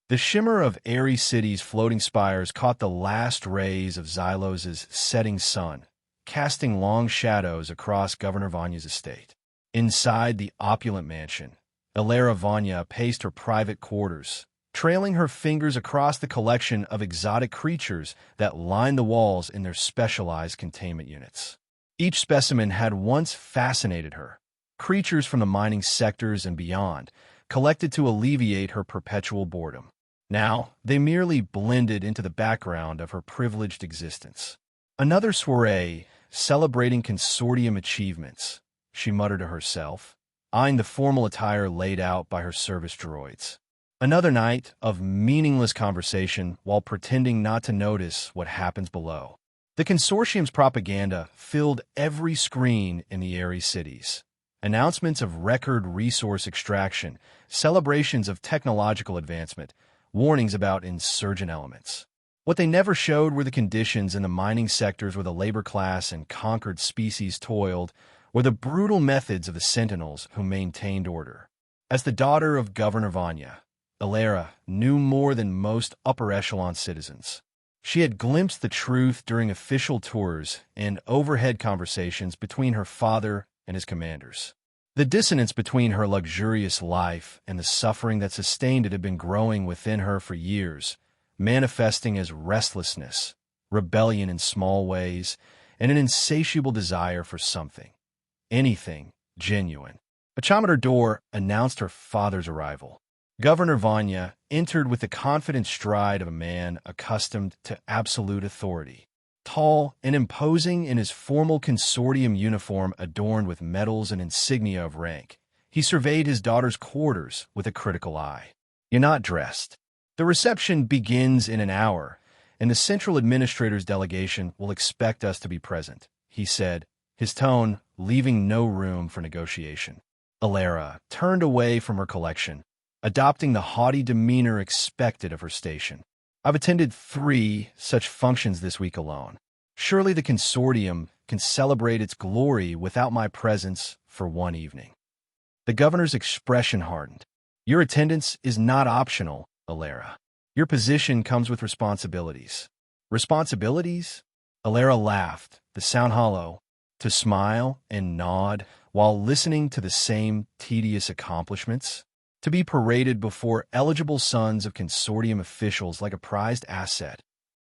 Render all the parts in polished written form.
The shimmer of Ares City's floating spires caught the last rays of Xylos' setting sun, casting long shadows across Governor Vanya's estate. Inside the opulent mansion, Ilera Vanya paced her private quarters, trailing her fingers across the collection of exotic creatures that lined the walls in their specialized containment units. Each specimen had once fascinated her, creatures from the mining sectors and beyond, collected to alleviate her perpetual boredom. Now, they merely blended into the background of her privileged existence. Another soiree, celebrating consortium achievements, she muttered to herself, eyeing the formal attire laid out by her service droids. Another night of meaningless conversation while pretending not to notice what happens below. The consortium's propaganda filled every screen in the Ares cities. Announcements of record resource extraction, celebrations of technological advancement, warnings about insurgent elements. What they never showed were the conditions in the mining sectors where the labor class and conquered species toiled, or the brutal methods of the sentinels who maintained order. As the daughter of Governor Vanya, Ilera knew more than most upper-echelon citizens. She had glimpsed the truth during official tours and overhead conversations between her father and his commanders. The dissonance between her luxurious life and the suffering that sustained it had been growing within her for years, manifesting as restlessness, rebellion in small ways, and an insatiable desire for something, anything, genuine. A chime at her door announced her father's arrival. Governor Vanya entered with the confident stride of a man accustomed to absolute authority. Tall and imposing in his formal consortium uniform adorned with medals and insignia of rank, he surveyed his daughter's quarters with a critical eye. "You're not dressed. The reception begins in an hour, and the Central Administrator's delegation will expect us to be present," he said, his tone leaving no room for negotiation. Ilera turned away from her collection, adopting the haughty demeanor expected of her station. "I've attended 3 such functions this week alone. Surely the consortium can celebrate its glory without my presence for one evening." The governor's expression hardened. "Your attendance is not optional, Ilera. Your position comes with responsibilities." "Responsibilities?" Ilera laughed, the sound hollow, to smile and nod while listening to the same tedious accomplishments. To be paraded before eligible sons of consortium officials like a prized asset.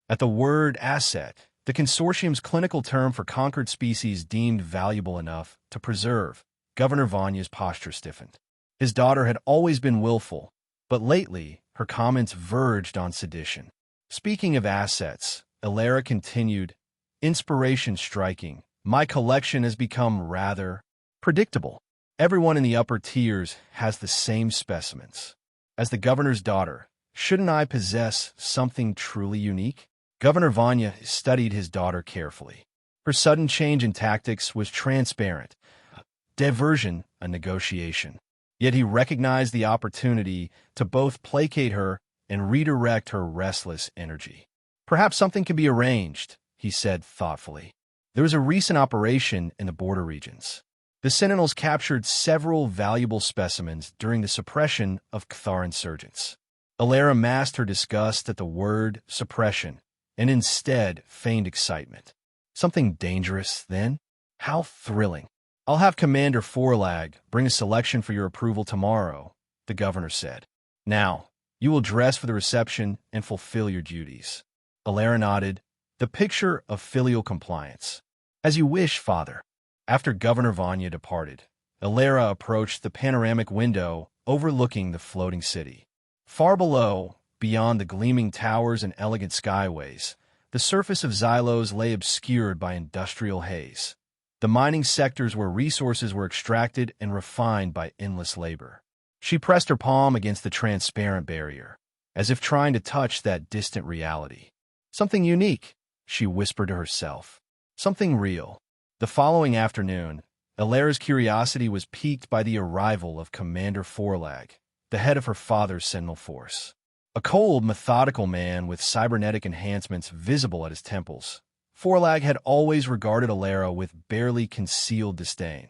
At the word asset, the consortium's clinical term for conquered species deemed valuable enough to preserve, Governor Vanya's posture stiffened. His daughter had always been willful, but lately her comments verged on sedition. "Speaking of assets," Ilera continued, inspiration striking, "my collection has become rather predictable. Everyone in the upper tiers has the same specimens. As the governor's daughter, shouldn't I possess something truly unique?" Governor Vanya studied his daughter carefully. Her sudden change in tactics was transparent, a diversion, a negotiation. Yet he recognized the opportunity to both placate her and redirect her restless energy. "Perhaps something can be arranged," he said thoughtfully. "There was a recent operation in the border regions. The Sentinels captured several valuable specimens during the suppression of Cathar insurgents." Ilera masked her disgust at the word suppression and instead feigned excitement. "Something dangerous, then? How thrilling. I'll have Commander Forlag bring a selection for your approval tomorrow," the governor said. "Now, you will dress for the reception and fulfill your duties." Ilera nodded, the picture of filial compliance. "As you wish, father." After Governor Vanya departed, Ilera approached the panoramic window overlooking the floating city. Far below, beyond the gleaming towers and elegant skyways, the surface of Xylos lay obscured by industrial haze, the mining sectors where resources were extracted and refined by endless labor. She pressed her palm against the transparent barrier, as if trying to touch that distant reality. "Something unique," she whispered to herself. "Something real." The following afternoon, Ilera's curiosity was piqued by the arrival of Commander Forlag, the head of her father's Sentinel force. A cold, methodical man with cybernetic enhancements visible at his temples, Forlag had always regarded Ilera with barely concealed disdain,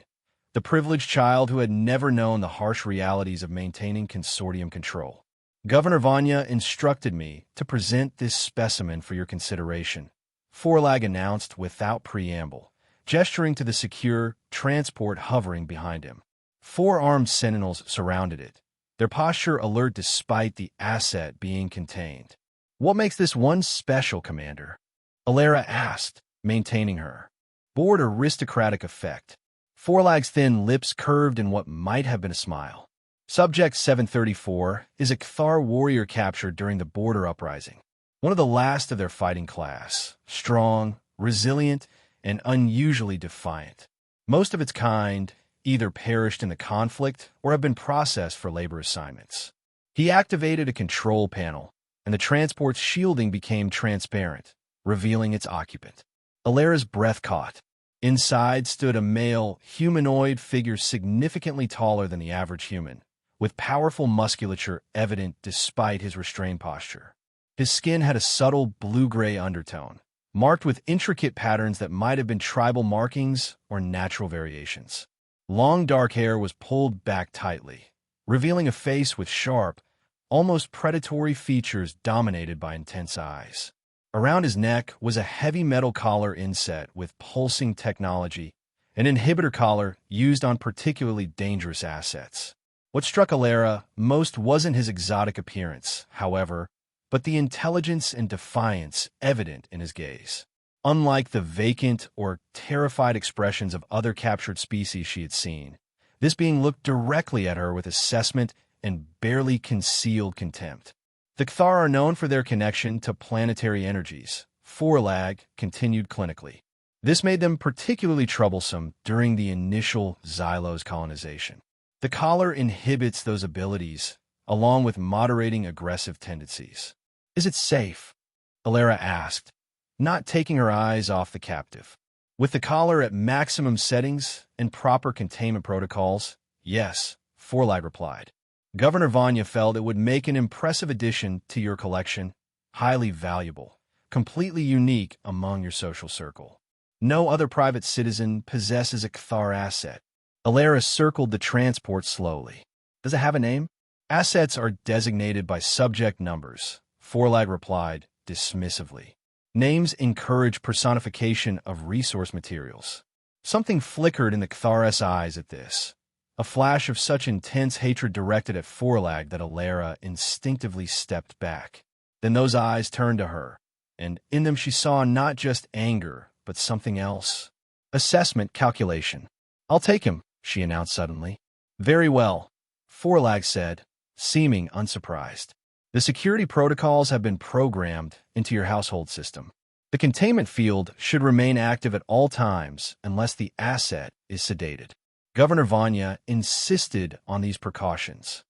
the privileged child who had never known the harsh realities of maintaining consortium control. Governor Vanya instructed me to present this specimen for your consideration, Forlag announced without preamble, gesturing to the secure transport hovering behind him. 4 armed sentinels surrounded it, their posture alert despite the asset being contained. "What makes this one special, Commander?" Alara asked, maintaining her bored aristocratic effect. Forlag's thin lips curved in what might have been a smile. Subject 734 is a Cathar warrior captured during the border uprising. One of the last of their fighting class, strong, resilient, and unusually defiant. Most of its kind either perished in the conflict or have been processed for labor assignments. He activated a control panel, and the transport's shielding became transparent, revealing its occupant. Alara's breath caught. Inside stood a male, humanoid figure significantly taller than the average human, with powerful musculature evident despite his restrained posture. His skin had a subtle blue-gray undertone, marked with intricate patterns that might have been tribal markings or natural variations. Long dark hair was pulled back tightly, revealing a face with sharp, almost predatory features dominated by intense eyes. Around his neck was a heavy metal collar inset with pulsing technology, an inhibitor collar used on particularly dangerous assets. What struck Alara most wasn't his exotic appearance, however, but the intelligence and defiance evident in his gaze. Unlike the vacant or terrified expressions of other captured species she had seen, this being looked directly at her with assessment and barely concealed contempt. The Cathar are known for their connection to planetary energies, Forlag continued clinically. This made them particularly troublesome during the initial Xylos colonization. The collar inhibits those abilities, along with moderating aggressive tendencies. "Is it safe?" Alara asked, not taking her eyes off the captive. With the collar at maximum settings and proper containment protocols, yes, Forlag replied. Governor Vanya felt it would make an impressive addition to your collection, highly valuable, completely unique among your social circle. No other private citizen possesses a Cathar asset. Alara circled the transport slowly. "Does it have a name?" "Assets are designated by subject numbers," Forlag replied dismissively. "Names encourage personification of resource materials." Something flickered in the Cathar's eyes at this, a flash of such intense hatred directed at Forlag that Alara instinctively stepped back. Then those eyes turned to her, and in them she saw not just anger, but something else. "Assessment calculation. I'll take him," she announced suddenly. "Very well," Forlag said, seeming unsurprised. "The security protocols have been programmed into your household system. The containment field should remain active at all times unless the asset is sedated." Governor Vanya insisted on these precautions.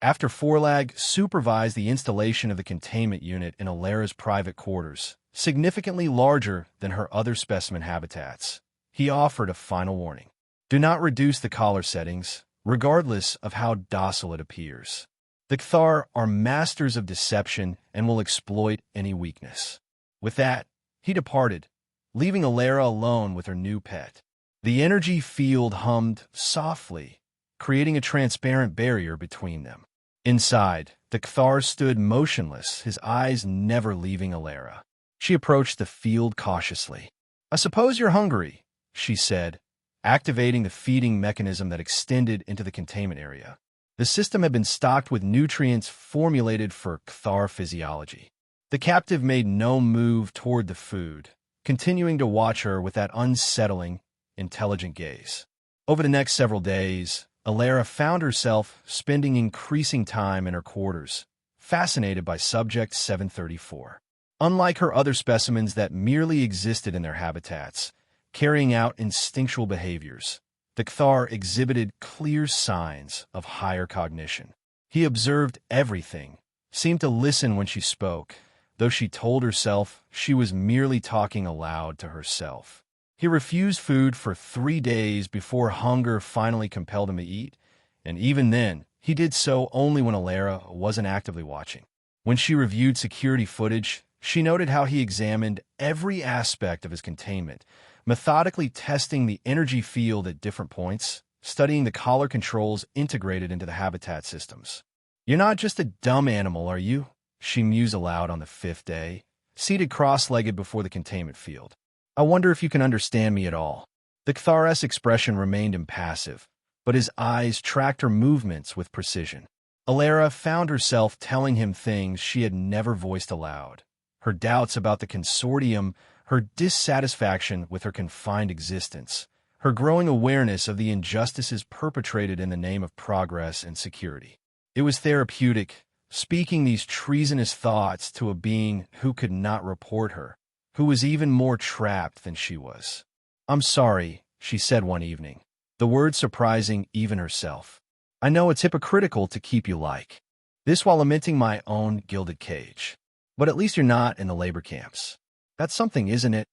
After Forlag supervised the installation of the containment unit in Alara's private quarters, significantly larger than her other specimen habitats, he offered a final warning. "Do not reduce the collar settings, regardless of how docile it appears. The Cathar are masters of deception and will exploit any weakness." With that, he departed, leaving Alara alone with her new pet. The energy field hummed softly, creating a transparent barrier between them. Inside, the Cathar stood motionless, his eyes never leaving Alara. She approached the field cautiously. "I suppose you're hungry," she said, activating the feeding mechanism that extended into the containment area. The system had been stocked with nutrients formulated for Cathar physiology. The captive made no move toward the food, continuing to watch her with that unsettling, intelligent gaze. Over the next several days, Alara found herself spending increasing time in her quarters, fascinated by Subject 734. Unlike her other specimens that merely existed in their habitats, carrying out instinctual behaviors, the Cathar exhibited clear signs of higher cognition. He observed everything, seemed to listen when she spoke, though she told herself she was merely talking aloud to herself. He refused food for 3 days before hunger finally compelled him to eat, and even then, he did so only when Alara wasn't actively watching. When she reviewed security footage, she noted how he examined every aspect of his containment, methodically testing the energy field at different points, studying the collar controls integrated into the habitat systems. You're not just a dumb animal, are you? She mused aloud on the fifth day, seated cross-legged before the containment field. I wonder if you can understand me at all. The Kthar's expression remained impassive, but his eyes tracked her movements with precision. Alara found herself telling him things she had never voiced aloud. Her doubts about the consortium, her dissatisfaction with her confined existence, her growing awareness of the injustices perpetrated in the name of progress and security. It was therapeutic, speaking these treasonous thoughts to a being who could not report her, who was even more trapped than she was. "I'm sorry," she said one evening, the word surprising even herself. "I know it's hypocritical to keep you like this while lamenting my own gilded cage. But at least you're not in the labor camps. That's something, isn't it?"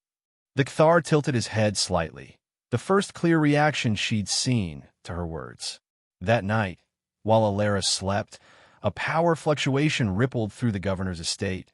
The Kthar tilted his head slightly, the first clear reaction she'd seen to her words. That night, while Alara slept, a power fluctuation rippled through the governor's estate.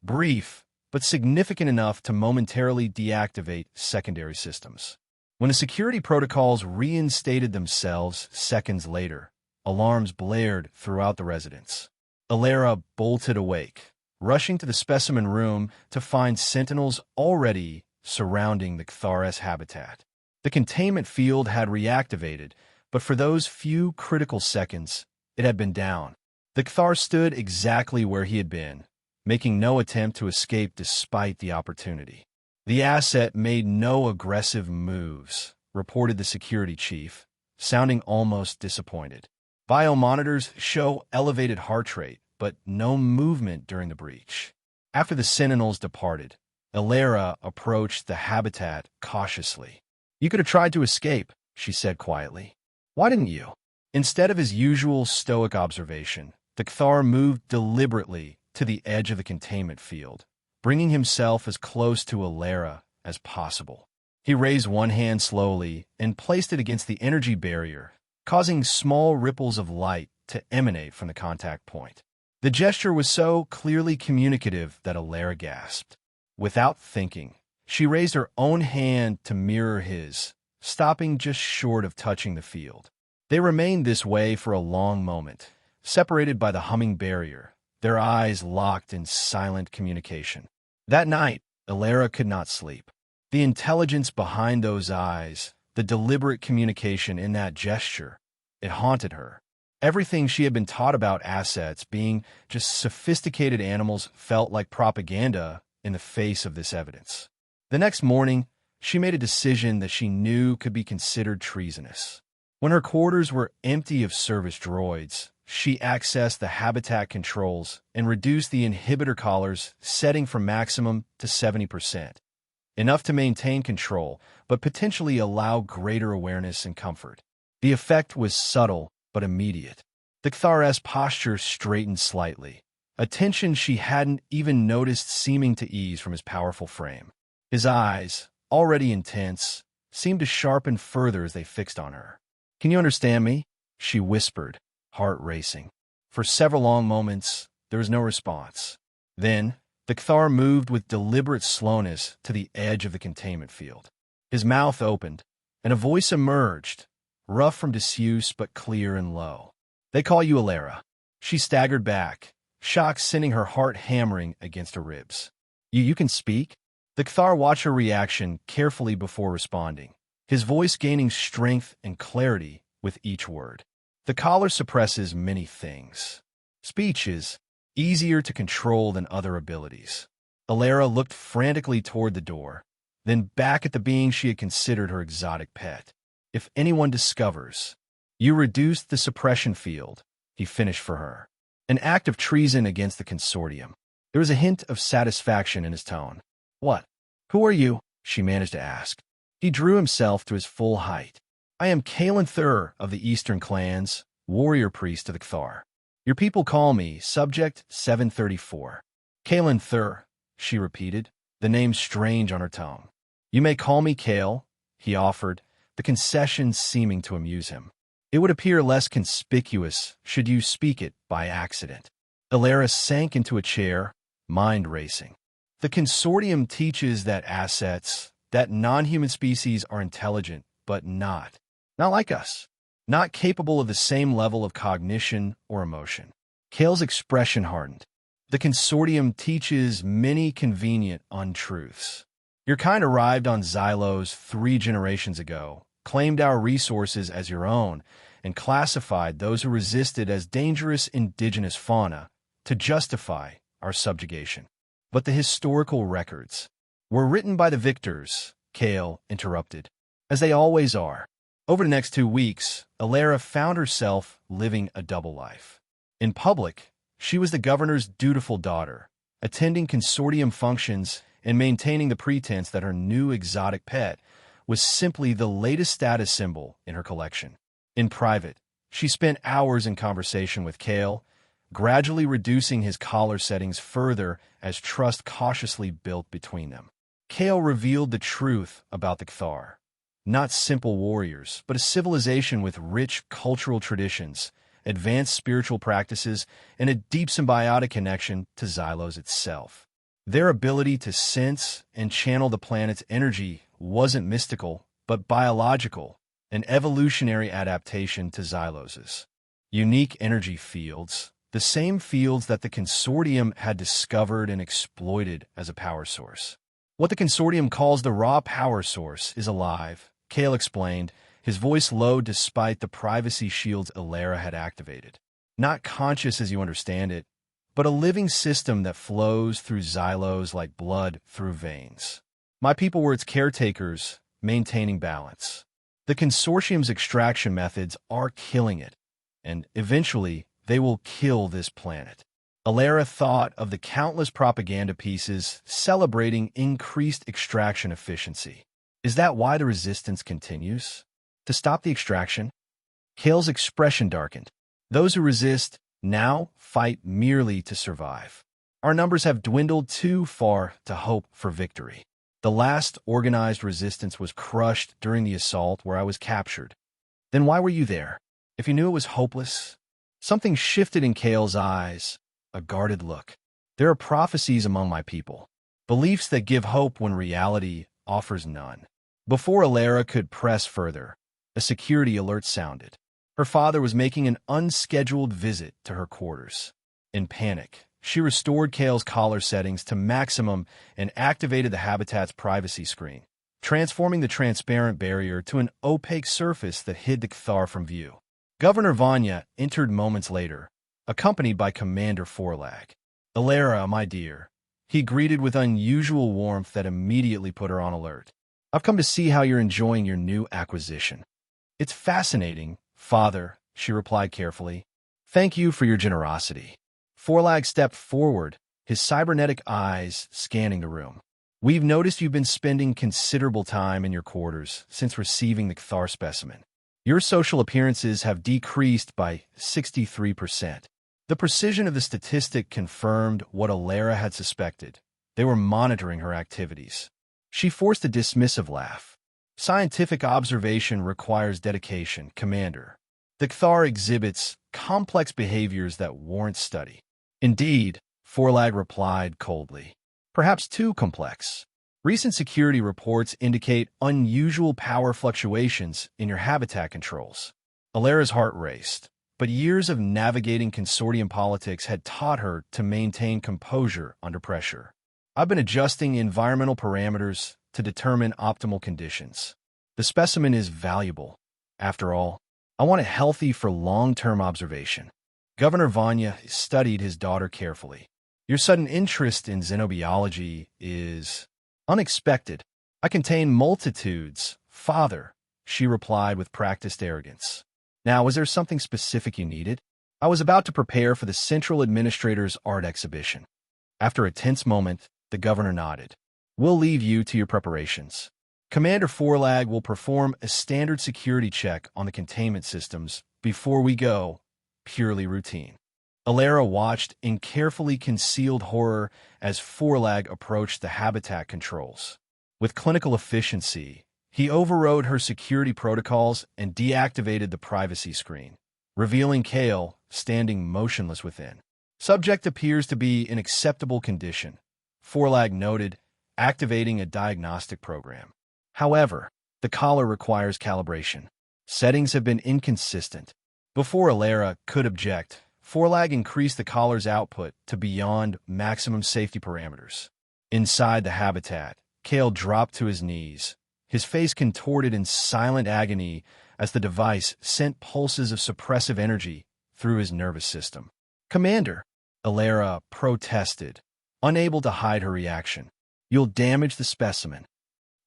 Brief, but significant enough to momentarily deactivate secondary systems. When the security protocols reinstated themselves seconds later, alarms blared throughout the residence. Alara bolted awake, rushing to the specimen room to find sentinels already surrounding the Kthar's habitat. The containment field had reactivated, but for those few critical seconds, it had been down. The Kthar stood exactly where he had been, making no attempt to escape despite the opportunity. The asset made no aggressive moves, reported the security chief, sounding almost disappointed. Biomonitors show elevated heart rate, but no movement during the breach. After the sentinels departed, Alara approached the habitat cautiously. "You could have tried to escape," she said quietly. "Why didn't you?" Instead of his usual stoic observation, the Kthar moved deliberately to the edge of the containment field, bringing himself as close to Alara as possible. He raised one hand slowly and placed it against the energy barrier, causing small ripples of light to emanate from the contact point. The gesture was so clearly communicative that Alara gasped. Without thinking, she raised her own hand to mirror his, stopping just short of touching the field. They remained this way for a long moment, separated by the humming barrier, their eyes locked in silent communication. That night, Alara could not sleep. The intelligence behind those eyes, the deliberate communication in that gesture, it haunted her. Everything she had been taught about assets being just sophisticated animals felt like propaganda in the face of this evidence. The next morning, she made a decision that she knew could be considered treasonous. When her quarters were empty of service droids, she accessed the habitat controls and reduced the inhibitor collars, setting from maximum to 70%. Enough to maintain control, but potentially allow greater awareness and comfort. The effect was subtle, but immediate. The Kthar's posture straightened slightly, a tension she hadn't even noticed seeming to ease from his powerful frame. His eyes, already intense, seemed to sharpen further as they fixed on her. "Can you understand me?" she whispered, heart racing. For several long moments, there was no response. Then, the Kthar moved with deliberate slowness to the edge of the containment field. His mouth opened, and a voice emerged, rough from disuse but clear and low. "They call you Alara." She staggered back, shock sending her heart hammering against her ribs. You can speak?" The Kthar watched her reaction carefully before responding, his voice gaining strength and clarity with each word. "The collar suppresses many things. Speech is easier to control than other abilities." Alara looked frantically toward the door, then back at the being she had considered her exotic pet. "If anyone discovers you reduced the suppression field," he finished for her. An act of treason against the consortium. There was a hint of satisfaction in his tone. "What? Who are you?" she managed to ask. He drew himself to his full height. "I am Kalen Thur of the Eastern Clans, warrior priest to the Kthar. Your people call me Subject 734. "Kalen Thur," she repeated, the name strange on her tongue. "You may call me Kale," he offered, the concession seeming to amuse him. "It would appear less conspicuous should you speak it by accident." Alara sank into a chair, mind racing. The consortium teaches that assets, that non-human species are intelligent, but not like us. Not capable of the same level of cognition or emotion. Kale's expression hardened. The consortium teaches many convenient untruths. Your kind arrived on Xylos 3 generations ago, claimed our resources as your own, and classified those who resisted as dangerous indigenous fauna to justify our subjugation. But the historical records were written by the victors, Kale interrupted, as they always are. Over the next 2 weeks, Alara found herself living a double life. In public, she was the governor's dutiful daughter, attending consortium functions and maintaining the pretense that her new exotic pet was simply the latest status symbol in her collection. In private, she spent hours in conversation with Kale, gradually reducing his collar settings further as trust cautiously built between them. Kale revealed the truth about the Cthar. Not simple warriors, but a civilization with rich cultural traditions, advanced spiritual practices, and a deep symbiotic connection to Xylos itself. Their ability to sense and channel the planet's energy wasn't mystical, but biological, an evolutionary adaptation to Xylos's unique energy fields, the same fields that the consortium had discovered and exploited as a power source. What the consortium calls the raw power source is alive, Kale explained, his voice low despite the privacy shields Alara had activated. Not conscious as you understand it, but a living system that flows through Xylos like blood through veins. My people were its caretakers, maintaining balance. The consortium's extraction methods are killing it, and eventually they will kill this planet. Alara thought of the countless propaganda pieces celebrating increased extraction efficiency. Is that why the resistance continues? To stop the extraction? Kale's expression darkened. Those who resist now fight merely to survive. Our numbers have dwindled too far to hope for victory. The last organized resistance was crushed during the assault where I was captured. Then why were you there? If you knew it was hopeless? Something shifted in Kale's eyes, a guarded look. There are prophecies among my people, beliefs that give hope when reality offers none. Before Alara could press further, a security alert sounded. Her father was making an unscheduled visit to her quarters. In panic, she restored Kale's collar settings to maximum and activated the habitat's privacy screen, transforming the transparent barrier to an opaque surface that hid the Cthar from view. Governor Vanya entered moments later, accompanied by Commander Forlag. "Alara, my dear," he greeted with unusual warmth that immediately put her on alert. "I've come to see how you're enjoying your new acquisition." "It's fascinating, Father," she replied carefully. "Thank you for your generosity." Forlag stepped forward, his cybernetic eyes scanning the room. "We've noticed you've been spending considerable time in your quarters since receiving the Cthar specimen. Your social appearances have decreased by 63%. The precision of the statistic confirmed what Alara had suspected. They were monitoring her activities. She forced a dismissive laugh. "Scientific observation requires dedication, Commander. The Cthar exhibits complex behaviors that warrant study." "Indeed," Forlag replied coldly. "Perhaps too complex. Recent security reports indicate unusual power fluctuations in your habitat controls." Alara's heart raced, but years of navigating consortium politics had taught her to maintain composure under pressure. "I've been adjusting environmental parameters to determine optimal conditions. The specimen is valuable. After all, I want it healthy for long-term observation." Governor Vanya studied his daughter carefully. "Your sudden interest in xenobiology is unexpected. I contain multitudes, Father," she replied with practiced arrogance. "Now, was there something specific you needed?" "I was about to prepare for the Central Administrator's art exhibition." After a tense moment, the governor nodded. "We'll leave you to your preparations. Commander Forlag will perform a standard security check on the containment systems before we go, purely routine." Alara watched in carefully concealed horror as Forlag approached the habitat controls. With clinical efficiency, he overrode her security protocols and deactivated the privacy screen, revealing Kale standing motionless within. "Subject appears to be in acceptable condition," Forlag noted, activating a diagnostic program. "However, the collar requires calibration. Settings have been inconsistent." Before Alara could object, Forelag increased the collar's output to beyond maximum safety parameters. Inside the habitat, Kale dropped to his knees, his face contorted in silent agony as the device sent pulses of suppressive energy through his nervous system. "Commander," Alara protested, unable to hide her reaction. "You'll damage the specimen."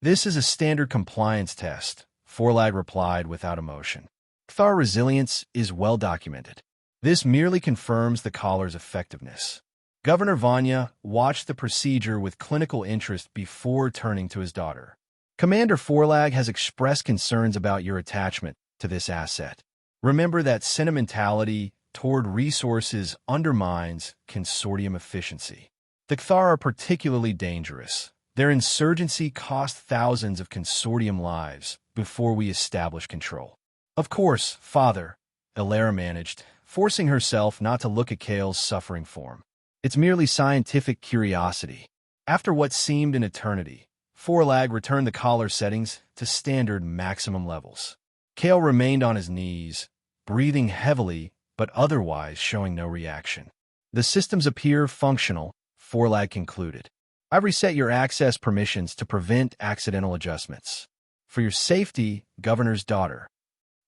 "This is a standard compliance test," Forelag replied without emotion. "Kthar resilience is well documented. This merely confirms the collar's effectiveness." Governor Vanya watched the procedure with clinical interest before turning to his daughter. "Commander Forelag has expressed concerns about your attachment to this asset. Remember that sentimentality toward resources undermines consortium efficiency. The Kthar are particularly dangerous. Their insurgency cost thousands of consortium lives before we establish control." "Of course, Father," Alara managed, forcing herself not to look at Kale's suffering form. "It's merely scientific curiosity." After what seemed an eternity, Forelag returned the collar settings to standard maximum levels. Kale remained on his knees, breathing heavily but otherwise showing no reaction. "The systems appear functional," Forelag concluded. "I've reset your access permissions to prevent accidental adjustments. For your safety, Governor's daughter."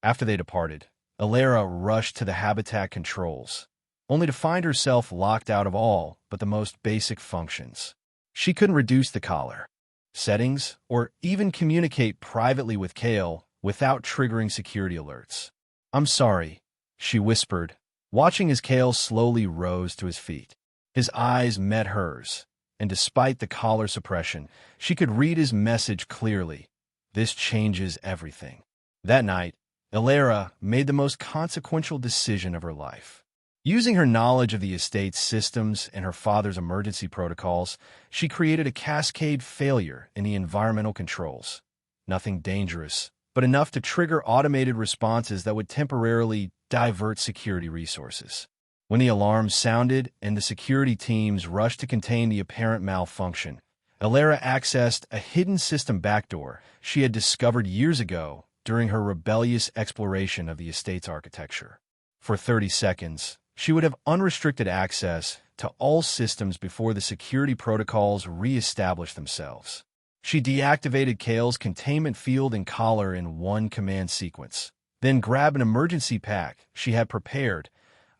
After they departed, Alara rushed to the habitat controls, only to find herself locked out of all but the most basic functions. She couldn't reduce the collar settings or even communicate privately with Kale without triggering security alerts. "I'm sorry," she whispered, watching as Kale slowly rose to his feet. His eyes met hers, and despite the collar suppression, she could read his message clearly. "This changes everything." That night, Alara made the most consequential decision of her life. Using her knowledge of the estate's systems and her father's emergency protocols, she created a cascade failure in the environmental controls. Nothing dangerous, but enough to trigger automated responses that would temporarily divert security resources. When the alarms sounded and the security teams rushed to contain the apparent malfunction, Alara accessed a hidden system backdoor she had discovered years ago during her rebellious exploration of the estate's architecture. For 30 seconds, she would have unrestricted access to all systems before the security protocols re-established themselves. She deactivated Kale's containment field and collar in one command sequence, then grabbed an emergency pack she had prepared,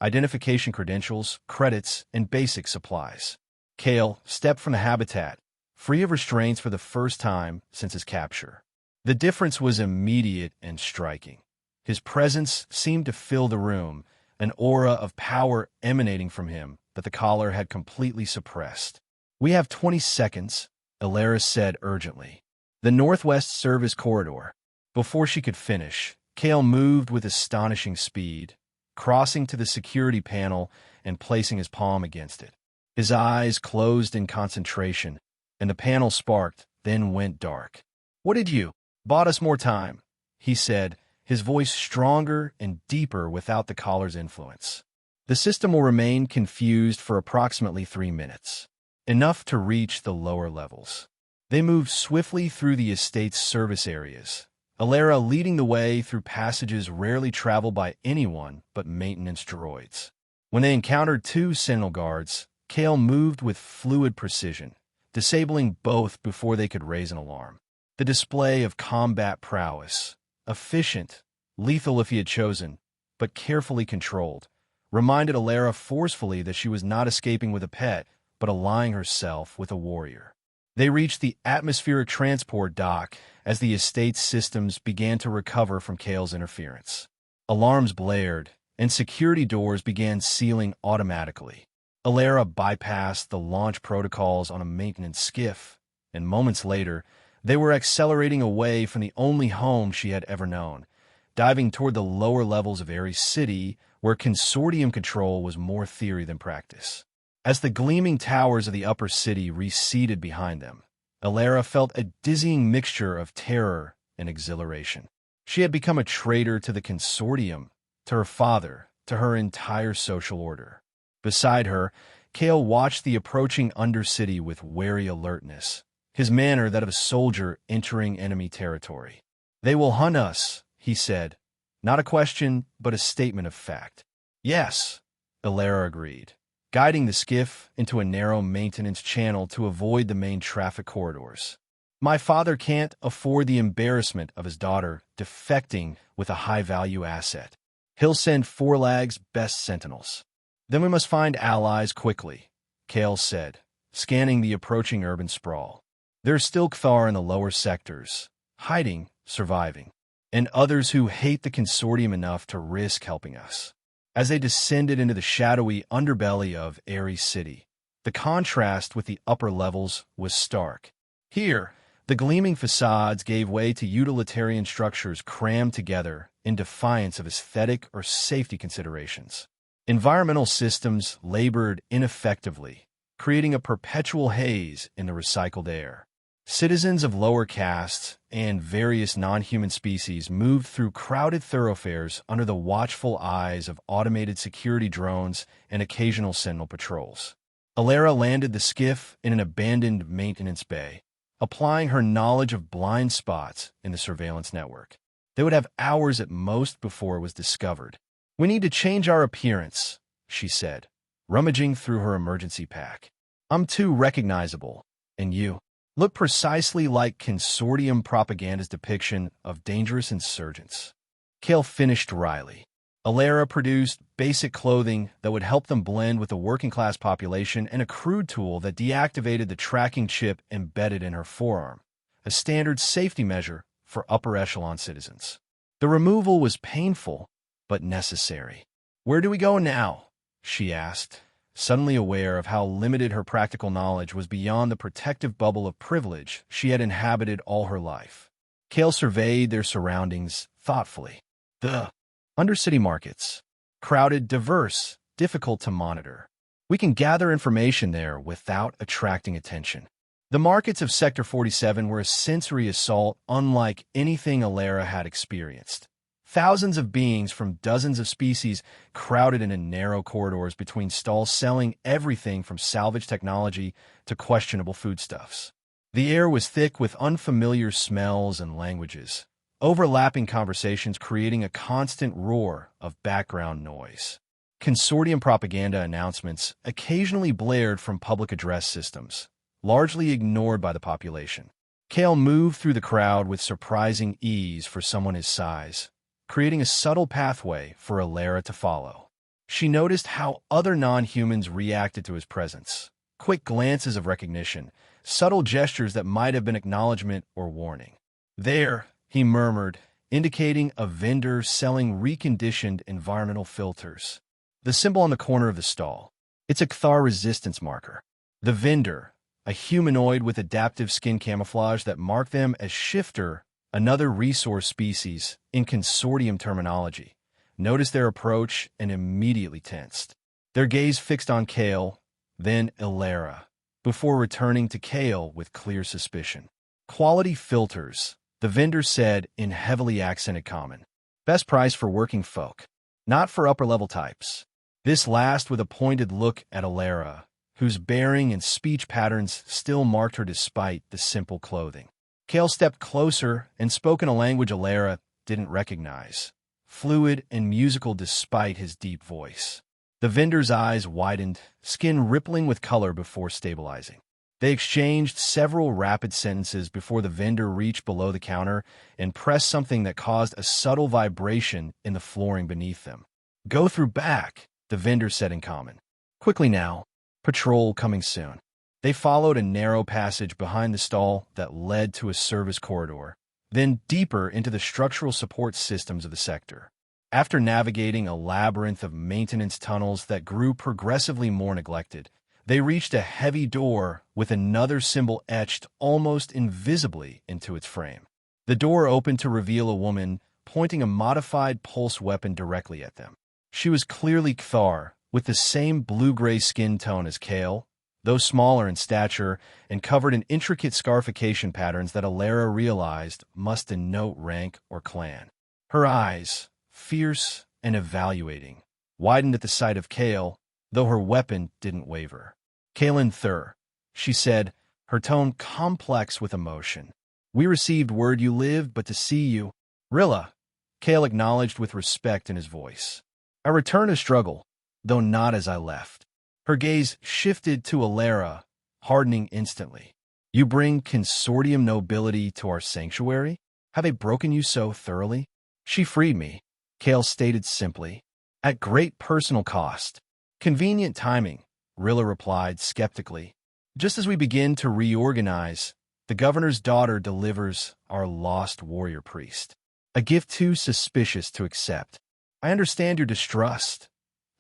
identification credentials, credits, and basic supplies. Kale stepped from the habitat, free of restraints for the first time since his capture. The difference was immediate and striking. His presence seemed to fill the room, an aura of power emanating from him that the collar had completely suppressed. "We have 20 seconds, Alara said urgently. "The Northwest Service Corridor." Before she could finish, Kale moved with astonishing speed, crossing to the security panel and placing his palm against it. His eyes closed in concentration, and the panel sparked, then went dark. "What did you? Bought us more time," he said, his voice stronger and deeper without the collar's influence. "The system will remain confused for approximately 3 minutes, enough to reach the lower levels." They moved swiftly through the estate's service areas, Alara leading the way through passages rarely traveled by anyone but maintenance droids. When they encountered 2 Sentinel guards, Kale moved with fluid precision, disabling both before they could raise an alarm. The display of combat prowess, efficient, lethal if he had chosen, but carefully controlled, reminded Alara forcefully that she was not escaping with a pet, but allying herself with a warrior. They reached the atmospheric transport dock as the estate's systems began to recover from Kale's interference. Alarms blared, and security doors began sealing automatically. Alara bypassed the launch protocols on a maintenance skiff, and moments later, they were accelerating away from the only home she had ever known, diving toward the lower levels of Ares City, where consortium control was more theory than practice. As the gleaming towers of the upper city receded behind them, Alara felt a dizzying mixture of terror and exhilaration. She had become a traitor to the consortium, to her father, to her entire social order. Beside her, Kale watched the approaching Undercity with wary alertness, his manner that of a soldier entering enemy territory. "They will hunt us," he said, not a question, but a statement of fact. "Yes," Alara agreed, guiding the skiff into a narrow maintenance channel to avoid the main traffic corridors. My father can't afford the embarrassment of his daughter defecting with a high-value asset. He'll send Forlag's best sentinels. Then we must find allies quickly, Kale said, scanning the approaching urban sprawl. There's still Kthar in the lower sectors, hiding, surviving, and others who hate the consortium enough to risk helping us. As they descended into the shadowy underbelly of Ares City, the contrast with the upper levels was stark. Here, the gleaming facades gave way to utilitarian structures crammed together in defiance of aesthetic or safety considerations. Environmental systems labored ineffectively, creating a perpetual haze in the recycled air. Citizens of lower castes and various non-human species moved through crowded thoroughfares under the watchful eyes of automated security drones and occasional sentinel patrols. Alara landed the skiff in an abandoned maintenance bay, applying her knowledge of blind spots in the surveillance network. They would have hours at most before it was discovered. "We need to change our appearance," she said, rummaging through her emergency pack. "I'm too recognizable, and you look precisely like consortium propaganda's depiction of dangerous insurgents." Kale finished wryly. Alara produced basic clothing that would help them blend with the working-class population and a crude tool that deactivated the tracking chip embedded in her forearm, a standard safety measure for upper-echelon citizens. The removal was painful, but necessary. "Where do we go now?" she asked, suddenly aware of how limited her practical knowledge was beyond the protective bubble of privilege she had inhabited all her life. Kale surveyed their surroundings thoughtfully. The undercity markets. Crowded, diverse, difficult to monitor. We can gather information there without attracting attention. The markets of Sector 47 were a sensory assault unlike anything Alara had experienced. Thousands of beings from dozens of species crowded into narrow corridors between stalls selling everything from salvage technology to questionable foodstuffs. The air was thick with unfamiliar smells and languages, overlapping conversations creating a constant roar of background noise. Consortium propaganda announcements occasionally blared from public address systems, largely ignored by the population. Kale moved through the crowd with surprising ease for someone his size, creating a subtle pathway for Alara to follow. She noticed how other non-humans reacted to his presence. Quick glances of recognition, subtle gestures that might have been acknowledgement or warning. "There," he murmured, indicating a vendor selling reconditioned environmental filters. The symbol on the corner of the stall. It's a Kthar resistance marker. The vendor, a humanoid with adaptive skin camouflage that marked them as shifter, another resource species in consortium terminology, noticed their approach and immediately tensed. Their gaze fixed on Kale, then Alara, before returning to Kale with clear suspicion. "Quality filters," the vendor said in heavily accented common. "Best price for working folk, not for upper-level types." This last with a pointed look at Alara, whose bearing and speech patterns still marked her despite the simple clothing. Kale stepped closer and spoke in a language Alara didn't recognize, fluid and musical despite his deep voice. The vendor's eyes widened, skin rippling with color before stabilizing. They exchanged several rapid sentences before the vendor reached below the counter and pressed something that caused a subtle vibration in the flooring beneath them. "Go through back," the vendor said in common. "Quickly now. Patrol coming soon." They followed a narrow passage behind the stall that led to a service corridor, then deeper into the structural support systems of the sector. After navigating a labyrinth of maintenance tunnels that grew progressively more neglected, they reached a heavy door with another symbol etched almost invisibly into its frame. The door opened to reveal a woman pointing a modified pulse weapon directly at them. She was clearly Kthar, with the same blue-gray skin tone as Kale, though smaller in stature and covered in intricate scarification patterns that Alara realized must denote rank or clan. Her eyes, fierce and evaluating, widened at the sight of Kale, though her weapon didn't waver. "Kalen Thur," she said, her tone complex with emotion. "We received word you lived, but to see you—" "Rilla," Kale acknowledged with respect in his voice. "I return to struggle. though not as I left. Her gaze shifted to Alara, hardening instantly. You bring consortium nobility to our sanctuary? Have they broken you so thoroughly? She freed me, Kale stated simply. At great personal cost. Convenient timing, Rilla replied skeptically. Just as we begin to reorganize, the governor's daughter delivers our lost warrior priest. A gift too suspicious to accept. I understand your distrust,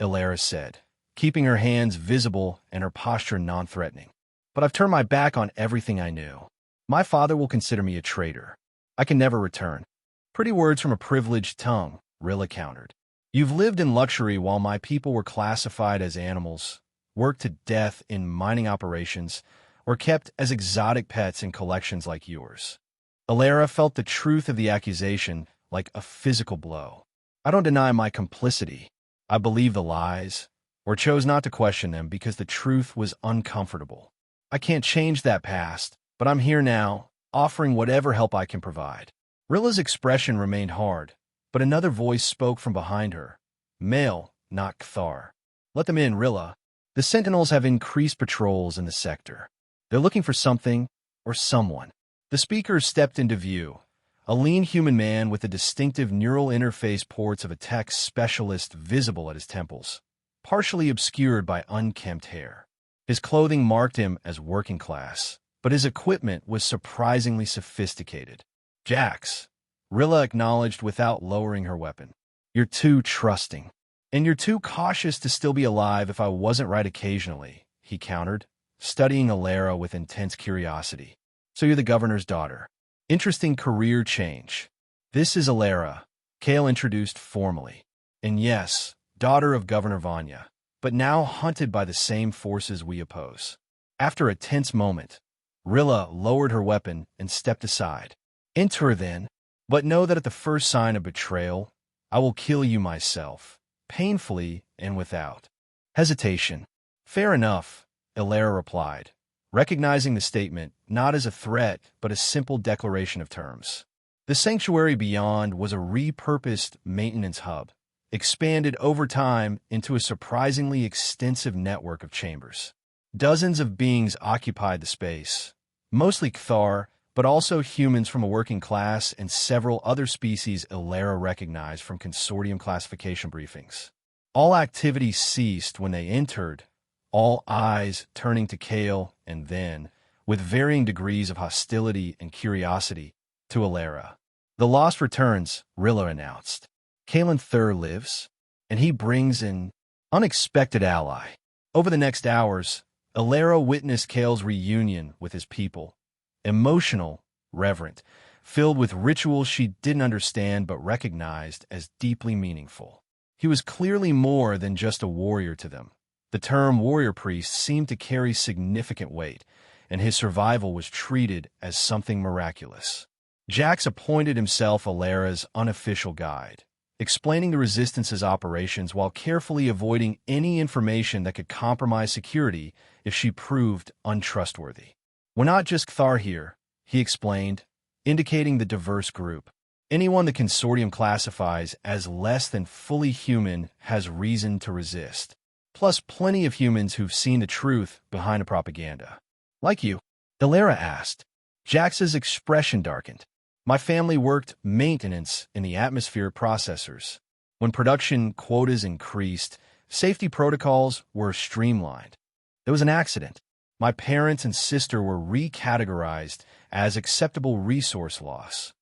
Alara said, keeping her hands visible and her posture non-threatening. But I've turned my back on everything I knew. My father will consider me a traitor. I can never return. Pretty words from a privileged tongue, Rilla countered. You've lived in luxury while my people were classified as animals, worked to death in mining operations, or kept as exotic pets in collections like yours. Alara felt the truth of the accusation like a physical blow. I don't deny my complicity. I believe the lies, or chose not to question them because the truth was uncomfortable. I can't change that past, but I'm here now, offering whatever help I can provide. Rilla's expression remained hard, but another voice spoke from behind her. Male, not Kthar. Let them in, Rilla. The Sentinels have increased patrols in the sector. They're looking for something or someone. The speaker stepped into view, a lean human man with the distinctive neural interface ports of a tech specialist visible at his temples, partially obscured by unkempt hair. His clothing marked him as working class, but his equipment was surprisingly sophisticated. Jax, Rilla acknowledged without lowering her weapon. You're too trusting. And you're too cautious to still be alive if I wasn't right occasionally, he countered, studying Alara with intense curiosity. So you're the governor's daughter. Interesting career change. This is Alara, Kale introduced formally. And yes, daughter of Governor Vanya, but now hunted by the same forces we oppose. After a tense moment, Rilla lowered her weapon and stepped aside. Enter then, but know that at the first sign of betrayal, I will kill you myself, painfully and without hesitation. Fair enough, Alara replied, recognizing the statement not as a threat but a simple declaration of terms. The sanctuary beyond was a repurposed maintenance hub, expanded over time into a surprisingly extensive network of chambers. Dozens of beings occupied the space, mostly Kthar, but also humans from a working class and several other species Alara recognized from consortium classification briefings. All activity ceased when they entered, all eyes turning to Kale and then, with varying degrees of hostility and curiosity, to Alara. The Lost returns, Rilla announced. Kalen Thur lives, and he brings an unexpected ally. Over the next hours, Alara witnessed Kale's reunion with his people. Emotional, reverent, filled with rituals she didn't understand but recognized as deeply meaningful. He was clearly more than just a warrior to them. The term warrior priest seemed to carry significant weight, and his survival was treated as something miraculous. Jax appointed himself Alara's unofficial guide, explaining the Resistance's operations while carefully avoiding any information that could compromise security if she proved untrustworthy. We're not just Kthar here, he explained, indicating the diverse group. Anyone the consortium classifies as less than fully human has reason to resist. Plus plenty of humans who've seen the truth behind the propaganda. Like you, Alara asked. Jax's expression darkened. My family worked maintenance in the atmosphere processors. When production quotas increased, safety protocols were streamlined. There was an accident. My parents and sister were recategorized as acceptable resource loss.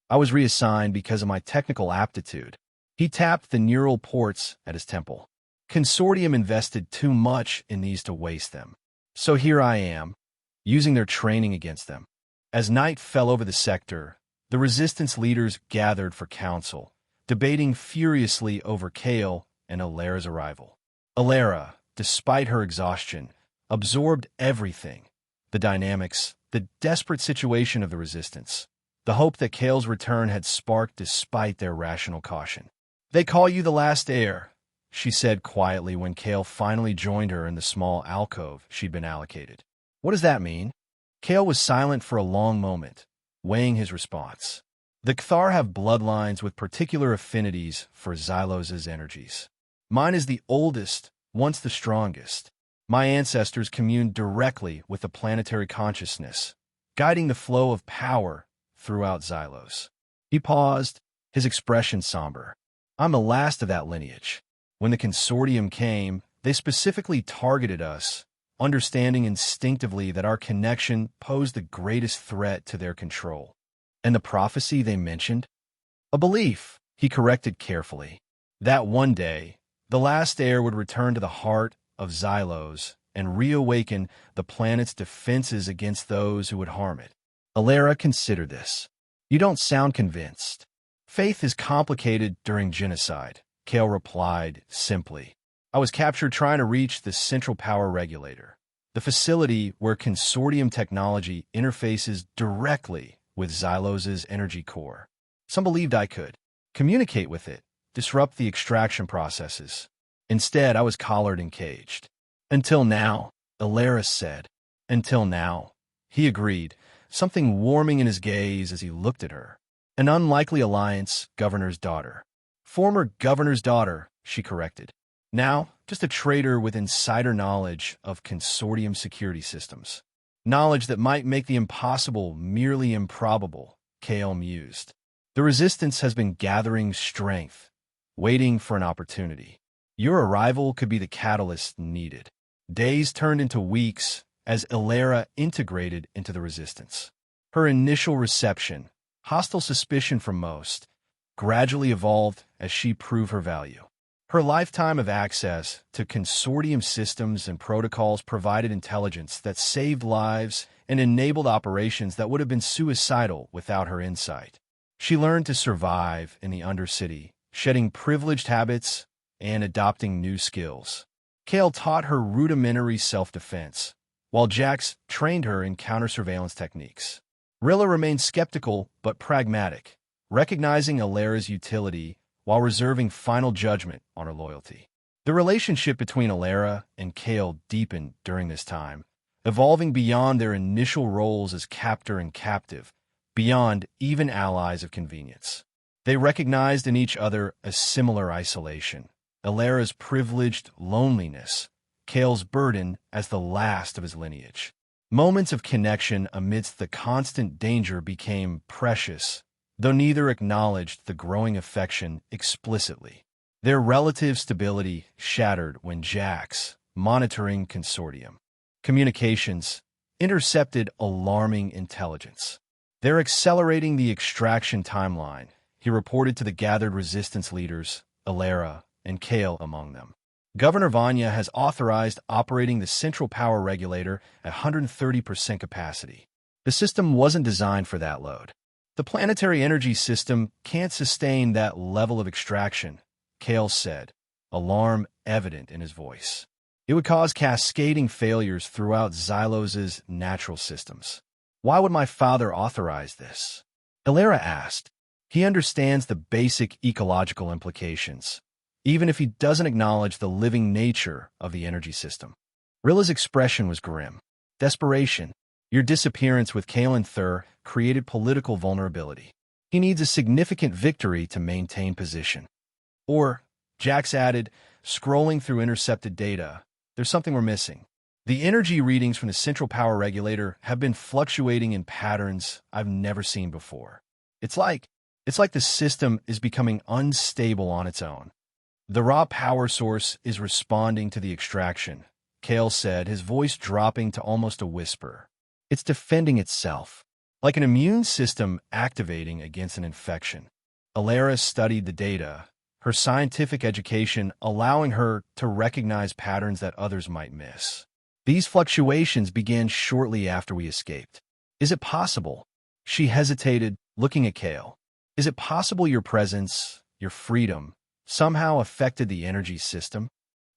I was reassigned because of my technical aptitude. He tapped the neural ports at his temple. Consortium invested too much in these to waste them. So here I am, using their training against them. As night fell over the sector, the resistance leaders gathered for council, debating furiously over Kale and Alara's arrival. Alara, despite her exhaustion, absorbed everything, the dynamics, the desperate situation of the resistance, the hope that Kale's return had sparked despite their rational caution. They call you the last heir, she said quietly when Kale finally joined her in the small alcove she'd been allocated. What does that mean? Kale was silent for a long moment, weighing his response. The Kthar have bloodlines with particular affinities for Xylos's energies. Mine is the oldest, once the strongest. My ancestors communed directly with the planetary consciousness, guiding the flow of power throughout Xylos. He paused, his expression somber. I'm the last of that lineage. When the consortium came, they specifically targeted us, understanding instinctively that our connection posed the greatest threat to their control. And the prophecy they mentioned? A belief, he corrected carefully. That one day, the last heir would return to the heart of Xylos and reawaken the planet's defenses against those who would harm it. Alara considered this. You don't sound convinced. Faith is complicated during genocide, Kale replied simply. I was captured trying to reach the Central Power Regulator, the facility where consortium technology interfaces directly with Xylos' energy core. Some believed I could communicate with it, disrupt the extraction processes. Instead, I was collared and caged. Until now, Alaris said. Until now. He agreed, something warming in his gaze as he looked at her. An unlikely alliance, governor's daughter. Former governor's daughter, she corrected. Now, just a traitor with insider knowledge of consortium security systems. Knowledge that might make the impossible merely improbable, Kale mused. The resistance has been gathering strength, waiting for an opportunity. Your arrival could be the catalyst needed. Days turned into weeks as Alara integrated into the resistance. Her initial reception, hostile suspicion from most, gradually evolved as she proved her value. Her lifetime of access to consortium systems and protocols provided intelligence that saved lives and enabled operations that would have been suicidal without her insight. She learned to survive in the Undercity, shedding privileged habits and adopting new skills. Kale taught her rudimentary self-defense, while Jax trained her in counter-surveillance techniques. Rilla remained skeptical but pragmatic, recognizing Alara's utility while reserving final judgment on her loyalty. The relationship between Alara and Kale deepened during this time, evolving beyond their initial roles as captor and captive, beyond even allies of convenience. They recognized in each other a similar isolation, Alara's privileged loneliness, Kale's burden as the last of his lineage. Moments of connection amidst the constant danger became precious, though neither acknowledged the growing affection explicitly. Their relative stability shattered when Jax, monitoring consortium communications, intercepted alarming intelligence. They're accelerating the extraction timeline, he reported to the gathered resistance leaders, Alara and Kale among them. Governor Vanya has authorized operating the Central Power Regulator at 130% capacity. The system wasn't designed for that load. The planetary energy system can't sustain that level of extraction, Kale said, alarm evident in his voice. It would cause cascading failures throughout Xylos' natural systems. Why would my father authorize this? Alara asked. He understands the basic ecological implications, even if he doesn't acknowledge the living nature of the energy system. Rilla's expression was grim. Desperation. Your disappearance with Kalen Thur created political vulnerability. He needs a significant victory to maintain position. Or, Jax added, scrolling through intercepted data, there's something we're missing. The energy readings from the Central Power Regulator have been fluctuating in patterns I've never seen before. It's like the system is becoming unstable on its own. The raw power source is responding to the extraction, Kale said, his voice dropping to almost a whisper. It's defending itself, like an immune system activating against an infection. Alara studied the data, her scientific education allowing her to recognize patterns that others might miss. These fluctuations began shortly after we escaped. Is it possible? She hesitated, looking at Kale. Is it possible your presence, your freedom, somehow affected the energy system?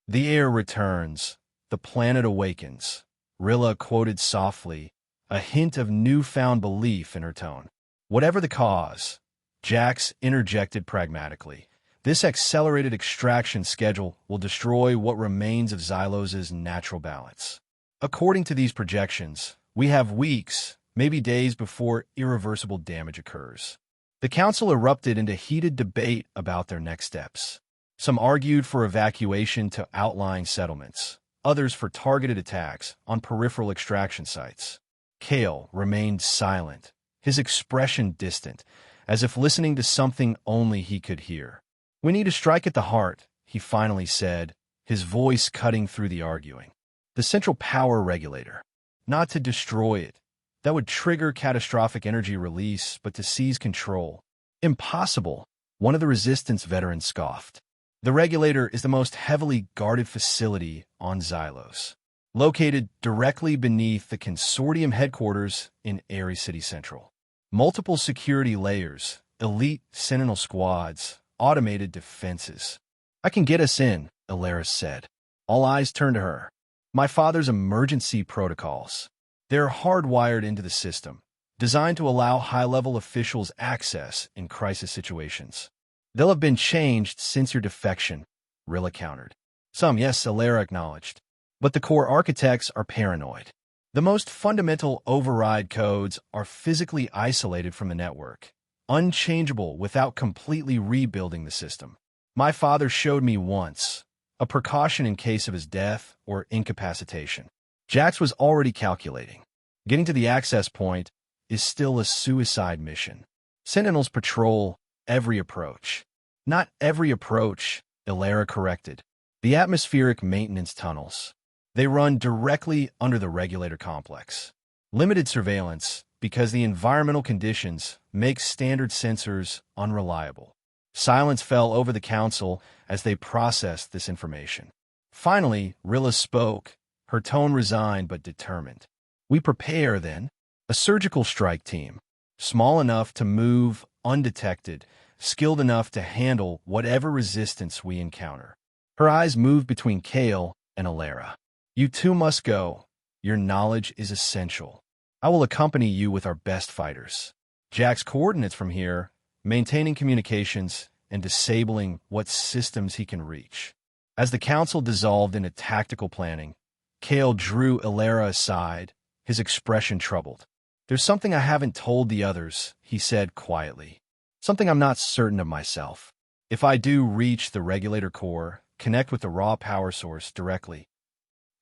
The air returns. The planet awakens. Rilla quoted softly, a hint of newfound belief in her tone. Whatever the cause, Jax interjected pragmatically. This accelerated extraction schedule will destroy what remains of Xylos' natural balance. According to these projections, we have weeks, maybe days before irreversible damage occurs. The council erupted into heated debate about their next steps. Some argued for evacuation to outlying settlements, others for targeted attacks on peripheral extraction sites. Kale remained silent, his expression distant, as if listening to something only he could hear. "We need to strike at the heart," he finally said, his voice cutting through the arguing. "The central power regulator. Not to destroy it. That would trigger catastrophic energy release, but to seize control. Impossible," one of the resistance veterans scoffed. "The regulator is the most heavily guarded facility on Xylos, located directly beneath the consortium headquarters in Aerie City Central. Multiple security layers, elite sentinel squads, automated defenses. I can get us in," Alara said. All eyes turned to her. "My father's emergency protocols. They're hardwired into the system, designed to allow high-level officials access in crisis situations. They'll have been changed since your defection," Rilla countered. "Some, yes," Alara acknowledged. "But the core architects are paranoid. The most fundamental override codes are physically isolated from the network, unchangeable without completely rebuilding the system. My father showed me once, a precaution in case of his death or incapacitation." Jax was already calculating. Getting to the access point is still a suicide mission. Sentinels patrol every approach. "Not every approach," Alara corrected. "The atmospheric maintenance tunnels. They run directly under the regulator complex. Limited surveillance because the environmental conditions make standard sensors unreliable." Silence fell over the council as they processed this information. Finally, Rilla spoke, her tone resigned but determined. "We prepare, then. A surgical strike team, small enough to move undetected, skilled enough to handle whatever resistance we encounter." Her eyes moved between Kale and Alara. "You two must go. Your knowledge is essential. I will accompany you with our best fighters. Jack's coordinates from here, maintaining communications, and disabling what systems he can reach." As the council dissolved into tactical planning, Kale drew Alara aside, his expression troubled. "There's something I haven't told the others," he said quietly. "Something I'm not certain of myself. If I do reach the regulator core, connect with the raw power source directly.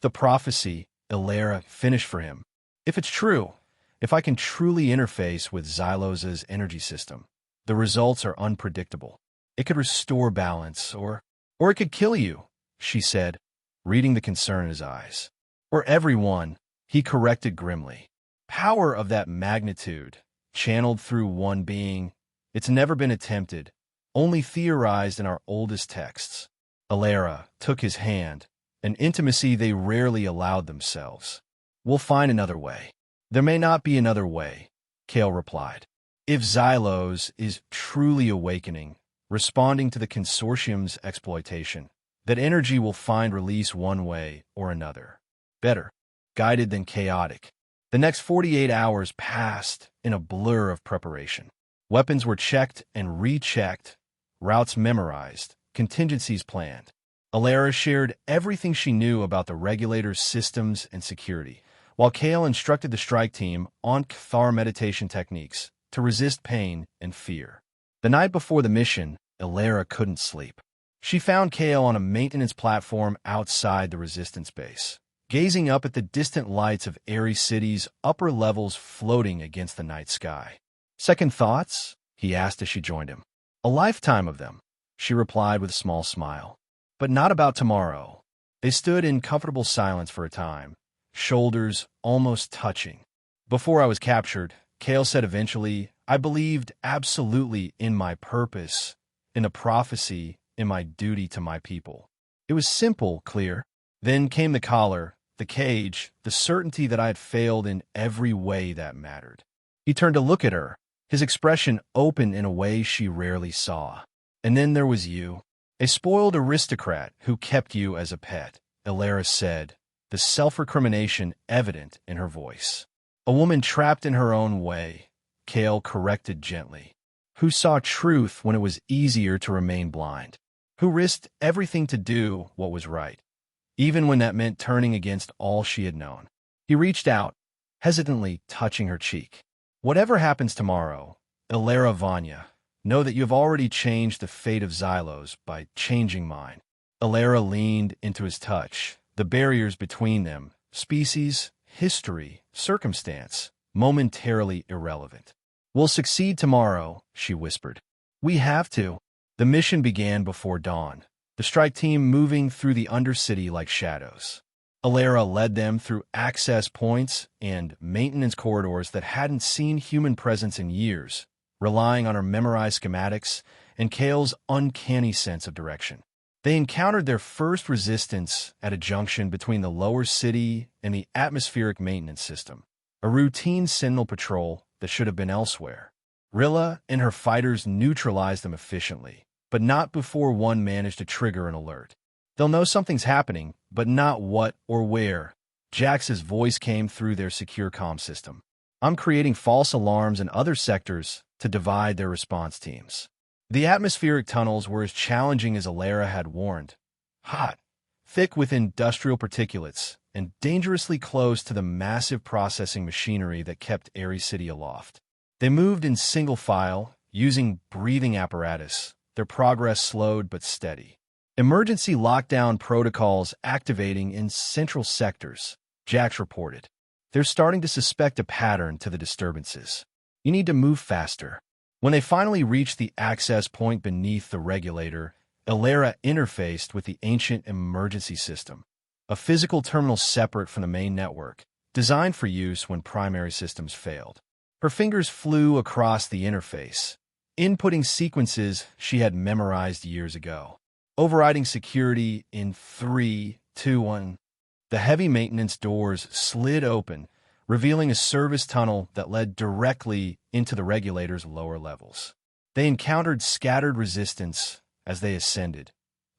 The prophecy," Alara finished for him. "If it's true, if I can truly interface with Xylos' energy system, the results are unpredictable. It could restore balance, or it could kill you," she said, reading the concern in his eyes. "Or everyone," he corrected grimly. "Power of that magnitude, channeled through one being, it's never been attempted, only theorized in our oldest texts." Alara took his hand, an intimacy they rarely allowed themselves. "We'll find another way." "There may not be another way," Kale replied. "If Xylos is truly awakening, responding to the consortium's exploitation, that energy will find release one way or another. Better guided than chaotic." The next 48 hours passed in a blur of preparation. Weapons were checked and rechecked, routes memorized, contingencies planned. Alara shared everything she knew about the regulator's systems and security, while Kale instructed the strike team on Cathar meditation techniques to resist pain and fear. The night before the mission, Alara couldn't sleep. She found Kale on a maintenance platform outside the resistance base, gazing up at the distant lights of Aerie City's upper levels floating against the night sky. "Second thoughts?" he asked as she joined him. "A lifetime of them," she replied with a small smile. "But not about tomorrow." They stood in comfortable silence for a time, shoulders almost touching. "Before I was captured," Kale said eventually, "I believed absolutely in my purpose, in the prophecy, in my duty to my people. It was simple, clear. Then came the collar, the cage, the certainty that I had failed in every way that mattered." He turned to look at her, his expression open in a way she rarely saw. "And then there was you, a spoiled aristocrat who kept you as a pet," Alara said, the self-recrimination evident in her voice. "A woman trapped in her own way," Kale corrected gently, "who saw truth when it was easier to remain blind, who risked everything to do what was right, even when that meant turning against all she had known." He reached out, hesitantly touching her cheek. "Whatever happens tomorrow, Alara Vanya, know that you have already changed the fate of Xylos by changing mine. Alara leaned into his touch. The barriers between them, species, history, circumstance, momentarily irrelevant. We'll succeed tomorrow, she whispered. We have to. The mission began before dawn, the strike team moving through the Undercity like shadows. Alara led them through access points and maintenance corridors that hadn't seen human presence in years, relying on her memorized schematics and Kale's uncanny sense of direction. They encountered their first resistance at a junction between the lower city and the atmospheric maintenance system, a routine sentinel patrol that should have been elsewhere. Rilla and her fighters neutralized them efficiently, but not before one managed to trigger an alert. They'll know something's happening, but not what or where. Jax's voice came through their secure comm system. I'm creating false alarms in other sectors to divide their response teams. The atmospheric tunnels were as challenging as Alara had warned. Hot, thick with industrial particulates, and dangerously close to the massive processing machinery that kept Ares City aloft. They moved in single file, using breathing apparatus, their progress slowed but steady. Emergency lockdown protocols activating in central sectors, Jax reported. They're starting to suspect a pattern to the disturbances. You need to move faster. When they finally reached the access point beneath the regulator, Alara interfaced with the ancient emergency system, a physical terminal separate from the main network, designed for use when primary systems failed. Her fingers flew across the interface, inputting sequences she had memorized years ago. Overriding security in 3, 2, 1. The heavy maintenance doors slid open, revealing a service tunnel that led directly into the regulator's lower levels. They encountered scattered resistance as they ascended,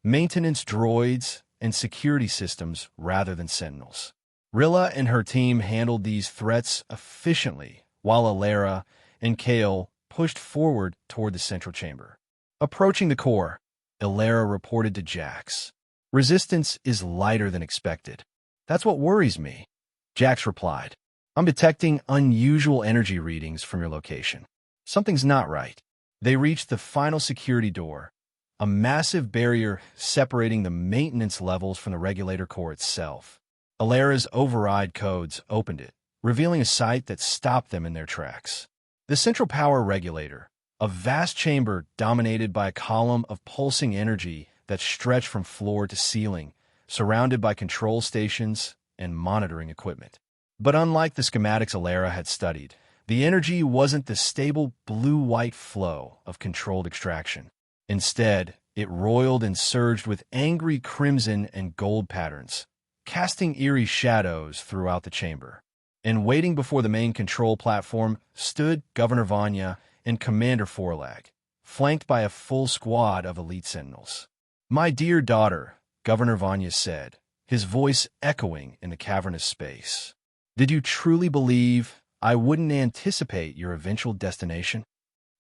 maintenance droids and security systems rather than sentinels. Rilla and her team handled these threats efficiently, while Alara and Kale pushed forward toward the central chamber. Approaching the core, Alara reported to Jax. Resistance is lighter than expected. That's what worries me, Jax replied. I'm detecting unusual energy readings from your location. Something's not right. They reached the final security door, a massive barrier separating the maintenance levels from the regulator core itself. Alara's override codes opened it, revealing a sight that stopped them in their tracks. The central power regulator, a vast chamber dominated by a column of pulsing energy that stretched from floor to ceiling, surrounded by control stations and monitoring equipment. But unlike the schematics Alara had studied, the energy wasn't the stable blue-white flow of controlled extraction. Instead, it roiled and surged with angry crimson and gold patterns, casting eerie shadows throughout the chamber. And waiting before the main control platform stood Governor Vanya and Commander Forlag, flanked by a full squad of elite sentinels. My dear daughter, Governor Vanya said, his voice echoing in the cavernous space. Did you truly believe I wouldn't anticipate your eventual destination?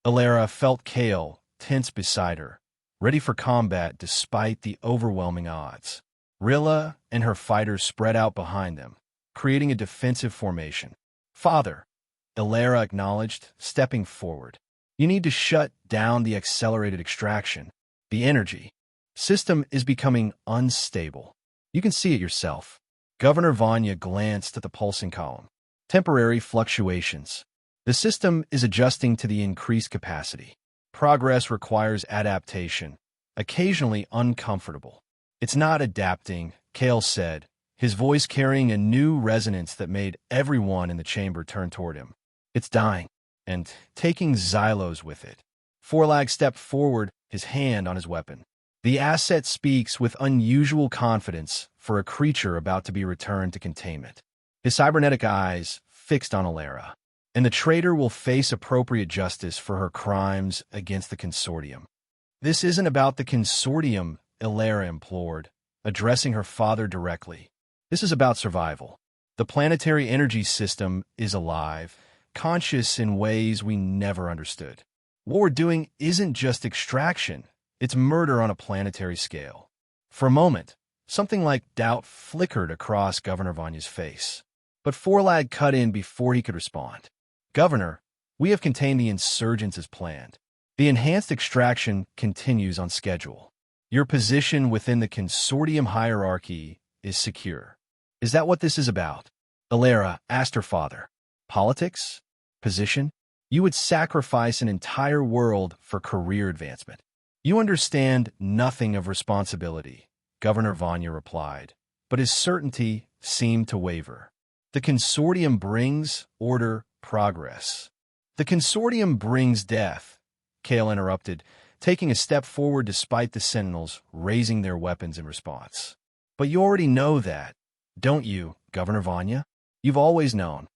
Alara felt Kale tense beside her, ready for combat despite the overwhelming odds. Rilla and her fighters spread out behind them, creating a defensive formation. Father, Alara acknowledged, stepping forward. You need to shut down the accelerated extraction. The energy system is becoming unstable. You can see it yourself. Governor Vanya glanced at the pulsing column. Temporary fluctuations. The system is adjusting to the increased capacity. Progress requires adaptation, occasionally uncomfortable. It's not adapting, Kale said, his voice carrying a new resonance that made everyone in the chamber turn toward him. It's dying, and taking Xylos with it. Forlag stepped forward, his hand on his weapon. The asset speaks with unusual confidence for a creature about to be returned to containment. His cybernetic eyes fixed on Alara, and the traitor will face appropriate justice for her crimes against the Consortium. This isn't about the Consortium, Alara implored, addressing her father directly. This is about survival. The planetary energy system is alive, conscious in ways we never understood. What we're doing isn't just extraction. It's murder on a planetary scale. For a moment, something like doubt flickered across Governor Vanya's face. But Forlag cut in before he could respond. Governor, we have contained the insurgents as planned. The enhanced extraction continues on schedule. Your position within the consortium hierarchy is secure. Is that what this is about? Alara asked her father. Politics? Position? You would sacrifice an entire world for career advancement. You understand nothing of responsibility, Governor Vanya replied, but his certainty seemed to waver. The consortium brings order, progress. The consortium brings death, Kale interrupted, taking a step forward despite the sentinels raising their weapons in response. But you already know that, don't you, Governor Vanya? You've always known.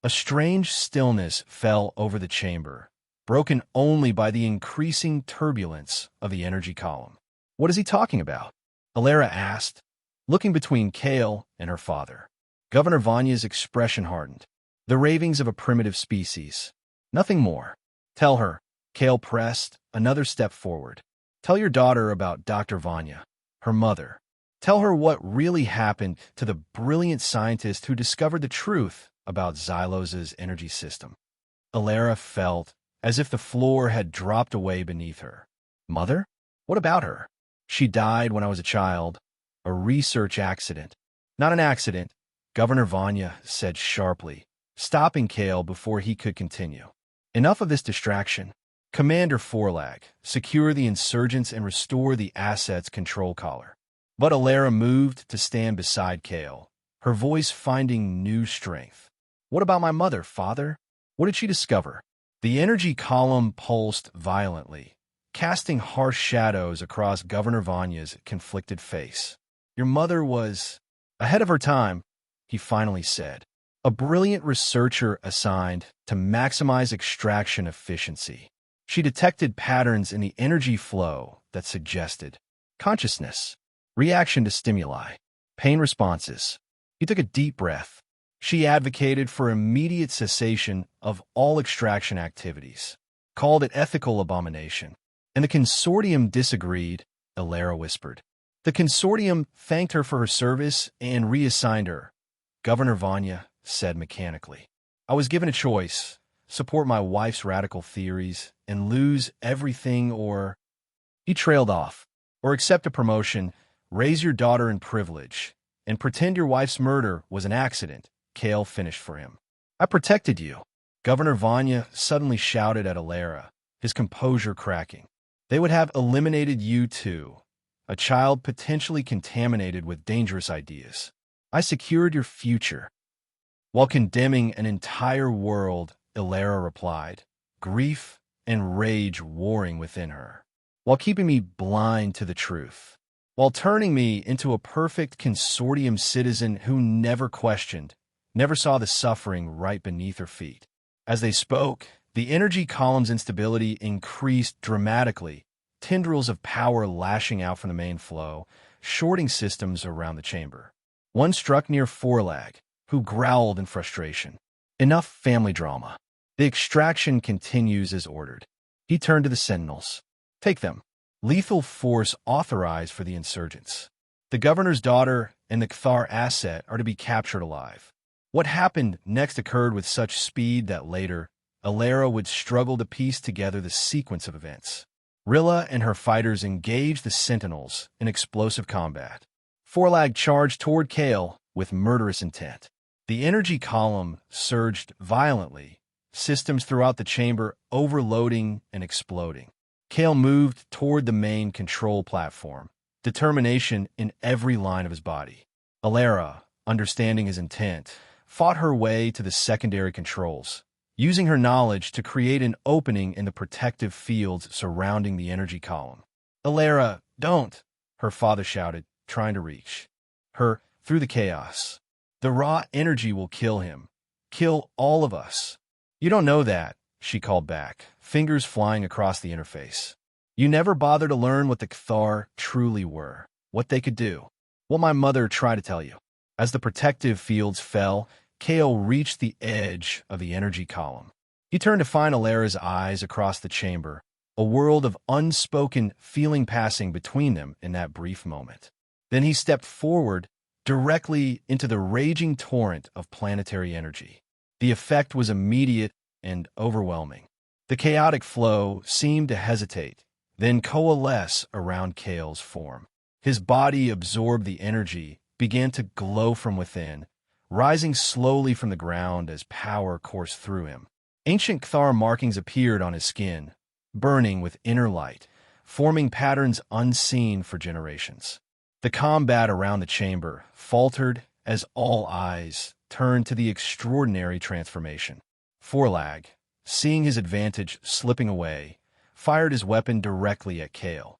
A strange stillness fell over the chamber, broken only by the increasing turbulence of the energy column. What is he talking about? Alara asked, looking between Kale and her father. Governor Vanya's expression hardened. The ravings of a primitive species. Nothing more. Tell her, Kale pressed another step forward. Tell your daughter about Dr. Vanya, her mother. Tell her what really happened to the brilliant scientist who discovered the truth about Xylos's energy system. Alara felt as if the floor had dropped away beneath her. Mother? What about her? She died when I was a child. A research accident. Not an accident, Governor Vanya said sharply, stopping Kale before he could continue. Enough of this distraction. Commander Forlag, secure the insurgents and restore the assets control collar. But Alara moved to stand beside Kale, her voice finding new strength. What about my mother, father? What did she discover? The energy column pulsed violently, casting harsh shadows across Governor Vanya's conflicted face. Your mother was ahead of her time, he finally said. A brilliant researcher assigned to maximize extraction efficiency. She detected patterns in the energy flow that suggested consciousness, reaction to stimuli, pain responses. He took a deep breath. She advocated for immediate cessation of all extraction activities, called it ethical abomination. And the consortium disagreed, Alara whispered. The consortium thanked her for her service and reassigned her, Governor Vanya said mechanically. I was given a choice, support my wife's radical theories and lose everything or... He trailed off. Or accept a promotion, raise your daughter in privilege, and pretend your wife's murder was an accident, Kale finished for him. I protected you, Governor Vanya suddenly shouted at Alara, his composure cracking. They would have eliminated you too, a child potentially contaminated with dangerous ideas. I secured your future. While condemning an entire world, Alara replied, grief and rage warring within her, while keeping me blind to the truth, while turning me into a perfect consortium citizen who never questioned, never saw the suffering right beneath her feet. As they spoke, the energy column's instability increased dramatically, tendrils of power lashing out from the main flow, shorting systems around the chamber. One struck near Forlag, who growled in frustration. Enough family drama. The extraction continues as ordered. He turned to the sentinels. Take them. Lethal force authorized for the insurgents. The governor's daughter and the Kthar asset are to be captured alive. What happened next occurred with such speed that later, Alara would struggle to piece together the sequence of events. Rilla and her fighters engaged the sentinels in explosive combat. Forlag charged toward Kale with murderous intent. The energy column surged violently, systems throughout the chamber overloading and exploding. Kale moved toward the main control platform, determination in every line of his body. Alara, understanding his intent, fought her way to the secondary controls, using her knowledge to create an opening in the protective fields surrounding the energy column. Alara, don't, her father shouted, trying to reach her through the chaos. The raw energy will kill him, kill all of us. You don't know that, she called back, fingers flying across the interface. You never bothered to learn what the Kthar truly were, what they could do. What my mother tried to tell you. As the protective fields fell, Kale reached the edge of the energy column. He turned to find Alara's eyes across the chamber, a world of unspoken feeling passing between them in that brief moment. Then he stepped forward, directly into the raging torrent of planetary energy. The effect was immediate and overwhelming. The chaotic flow seemed to hesitate, then coalesce around Kale's form. His body absorbed the energy, began to glow from within, rising slowly from the ground as power coursed through him. Ancient Cthar markings appeared on his skin, burning with inner light, forming patterns unseen for generations. The combat around the chamber faltered as all eyes turned to the extraordinary transformation. Forlag, seeing his advantage slipping away, fired his weapon directly at Kale,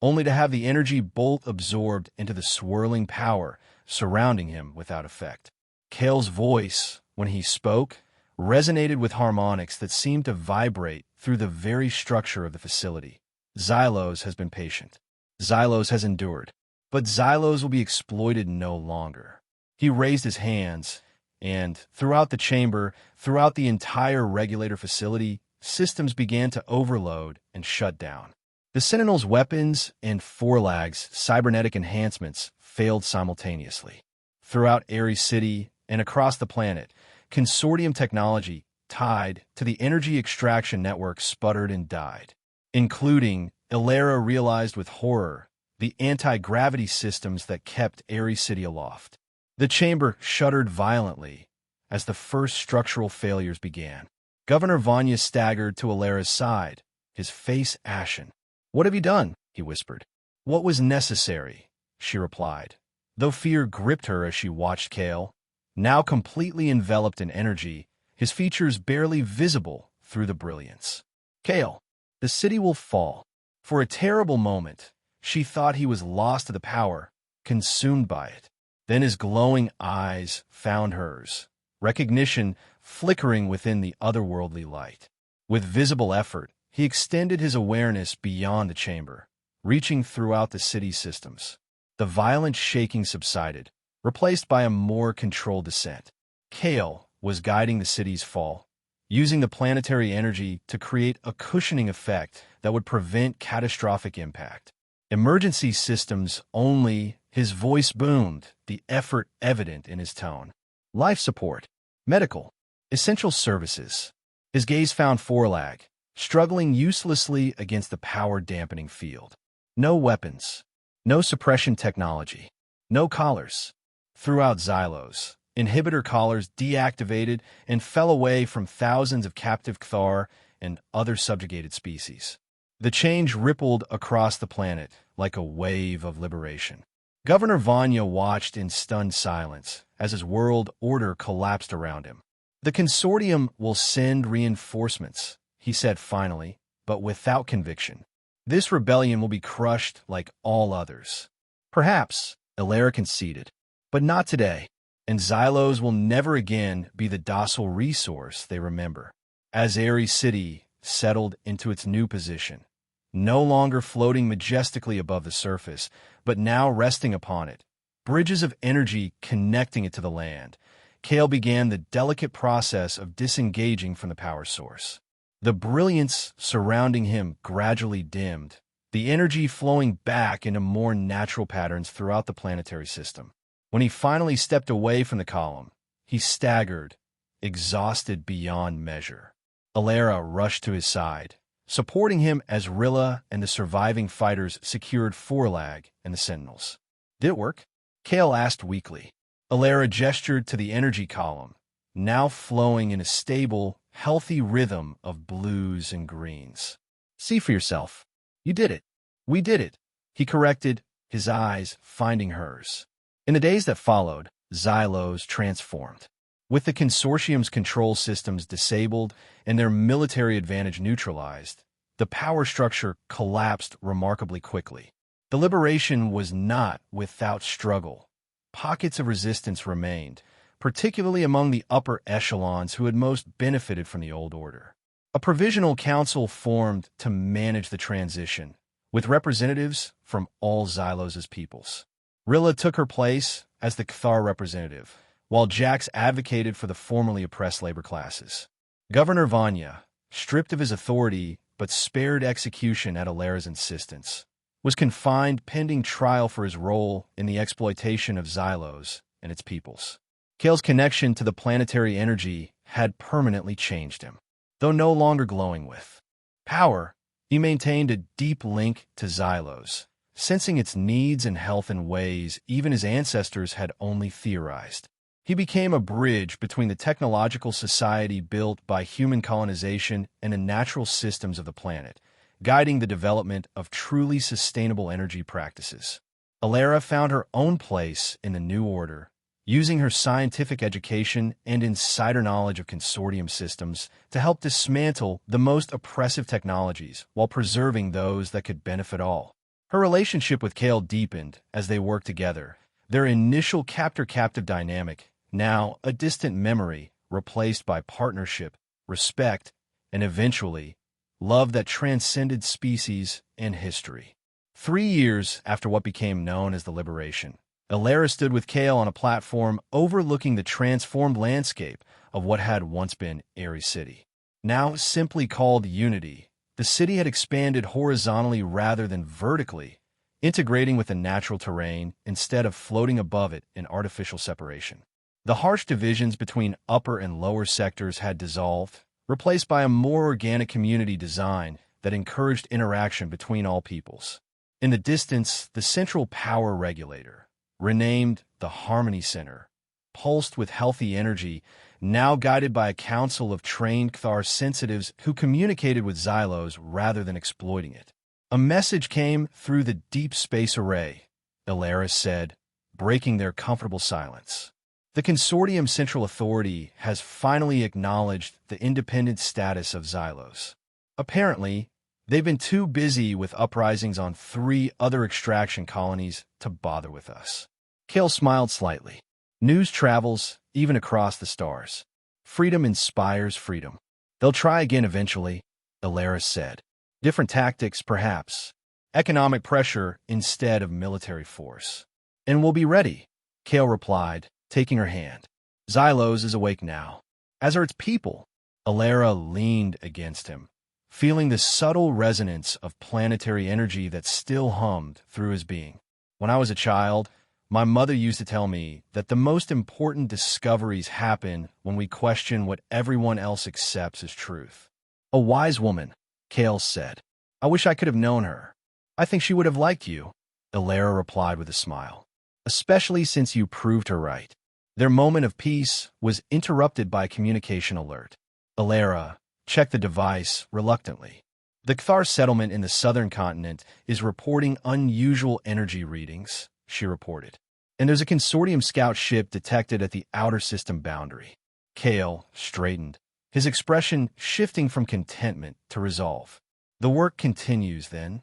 only to have the energy bolt absorbed into the swirling power surrounding him without effect. Kale's voice, when he spoke, resonated with harmonics that seemed to vibrate through the very structure of the facility. Xylos has been patient. Xylos has endured. But Xylos will be exploited no longer. He raised his hands, and throughout the chamber, throughout the entire regulator facility, systems began to overload and shut down. The Sentinel's weapons and Forlag's cybernetic enhancements failed simultaneously. Throughout Ares City and across the planet, consortium technology tied to the energy extraction network sputtered and died. Including, Ilera realized with horror, the anti-gravity systems that kept Ares City aloft. The chamber shuddered violently as the first structural failures began. Governor Vanya staggered to Ilera's side, his face ashen. "What have you done?" he whispered. "What was necessary," she replied, though fear gripped her as she watched Kale, now completely enveloped in energy, his features barely visible through the brilliance. "Kale, the city will fall." For a terrible moment, she thought he was lost to the power, consumed by it. Then his glowing eyes found hers, recognition flickering within the otherworldly light. With visible effort, he extended his awareness beyond the chamber, reaching throughout the city's systems. The violent shaking subsided, replaced by a more controlled descent. Kale was guiding the city's fall, using the planetary energy to create a cushioning effect that would prevent catastrophic impact. Emergency systems only, his voice boomed, the effort evident in his tone. Life support, medical, essential services. His gaze found Forlag, struggling uselessly against the power-dampening field. No weapons, no suppression technology, no collars. Throughout Xylos, inhibitor collars deactivated and fell away from thousands of captive Cthar and other subjugated species. The change rippled across the planet like a wave of liberation. Governor Vanya watched in stunned silence as his world order collapsed around him. "The consortium will send reinforcements," he said finally, but without conviction. "This rebellion will be crushed like all others." "Perhaps," Ilera conceded, "but not today. And Xylos will never again be the docile resource they remember." As Ares City settled into its new position, no longer floating majestically above the surface, but now resting upon it, bridges of energy connecting it to the land, Kale began the delicate process of disengaging from the power source. The brilliance surrounding him gradually dimmed, the energy flowing back into more natural patterns throughout the planetary system. When he finally stepped away from the column, he staggered, exhausted beyond measure. Ilera rushed to his side, supporting him as Rilla and the surviving fighters secured Forlag and the Sentinels. "Did it work?" Kale asked weakly. Ilera gestured to the energy column, now flowing in a stable, healthy rhythm of blues and greens. "See for yourself. You did it. We did it," he corrected, his eyes finding hers. In the days that followed, Xylos transformed. With the consortium's control systems disabled and their military advantage neutralized, the power structure collapsed remarkably quickly. The liberation was not without struggle. Pockets of resistance remained, particularly among the upper echelons who had most benefited from the old order. A provisional council formed to manage the transition, with representatives from all Xylos' peoples. Rilla took her place as the Cthar representative, while Jax advocated for the formerly oppressed labor classes. Governor Vanya, stripped of his authority but spared execution at Ilera's insistence, was confined pending trial for his role in the exploitation of Xylos and its peoples. Kale's connection to the planetary energy had permanently changed him. though no longer glowing with power. He maintained a deep link to Xylos, sensing its needs and health in ways even his ancestors had only theorized. He became a bridge between the technological society built by human colonization and the natural systems of the planet, guiding the development of truly sustainable energy practices. Alara found her own place in the new order, using her scientific education and insider knowledge of consortium systems to help dismantle the most oppressive technologies while preserving those that could benefit all. Her relationship with Kale deepened as they worked together, their initial captor-captive dynamic, now a distant memory, replaced by partnership, respect, and eventually, love that transcended species and history. 3 years after what became known as the Liberation, Alara stood with Kale on a platform overlooking the transformed landscape of what had once been Ares City. Now simply called Unity, the city had expanded horizontally rather than vertically, integrating with the natural terrain instead of floating above it in artificial separation. The harsh divisions between upper and lower sectors had dissolved, replaced by a more organic community design that encouraged interaction between all peoples. In the distance, the central power regulator, renamed the Harmony Center, pulsed with healthy energy, now guided by a council of trained Cthar sensitives who communicated with Xylos rather than exploiting it. A message came through the deep space array, Alara said, breaking their comfortable silence. The Consortium Central Authority has finally acknowledged the independent status of Xylos. Apparently, they've been too busy with uprisings on 3 other extraction colonies to bother with us. Kale smiled slightly. News travels, even across the stars. Freedom inspires freedom. They'll try again eventually, Alara said. Different tactics, perhaps. Economic pressure instead of military force. And we'll be ready, Kale replied, taking her hand. Xylos is awake now, as are its people. Alara leaned against him, feeling the subtle resonance of planetary energy that still hummed through his being. When I was a child, my mother used to tell me that the most important discoveries happen when we question what everyone else accepts as truth. A wise woman, Kale said. I wish I could have known her. I think she would have liked you, Alara replied with a smile. Especially since you proved her right. Their moment of peace was interrupted by a communication alert. Alara checked the device reluctantly. The Cthar settlement in the southern continent is reporting unusual energy readings, she reported. And there's a consortium scout ship detected at the outer system boundary. Kale straightened, his expression shifting from contentment to resolve. The work continues, then.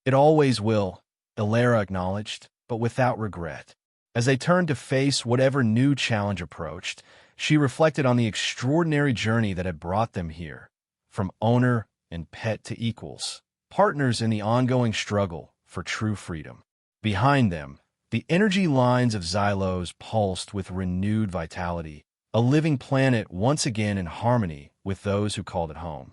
It always will, Alara acknowledged, but without regret. As they turned to face whatever new challenge approached, she reflected on the extraordinary journey that had brought them here, from owner and pet to equals, partners in the ongoing struggle for true freedom. Behind them, the energy lines of Xylos pulsed with renewed vitality, a living planet once again in harmony with those who called it home.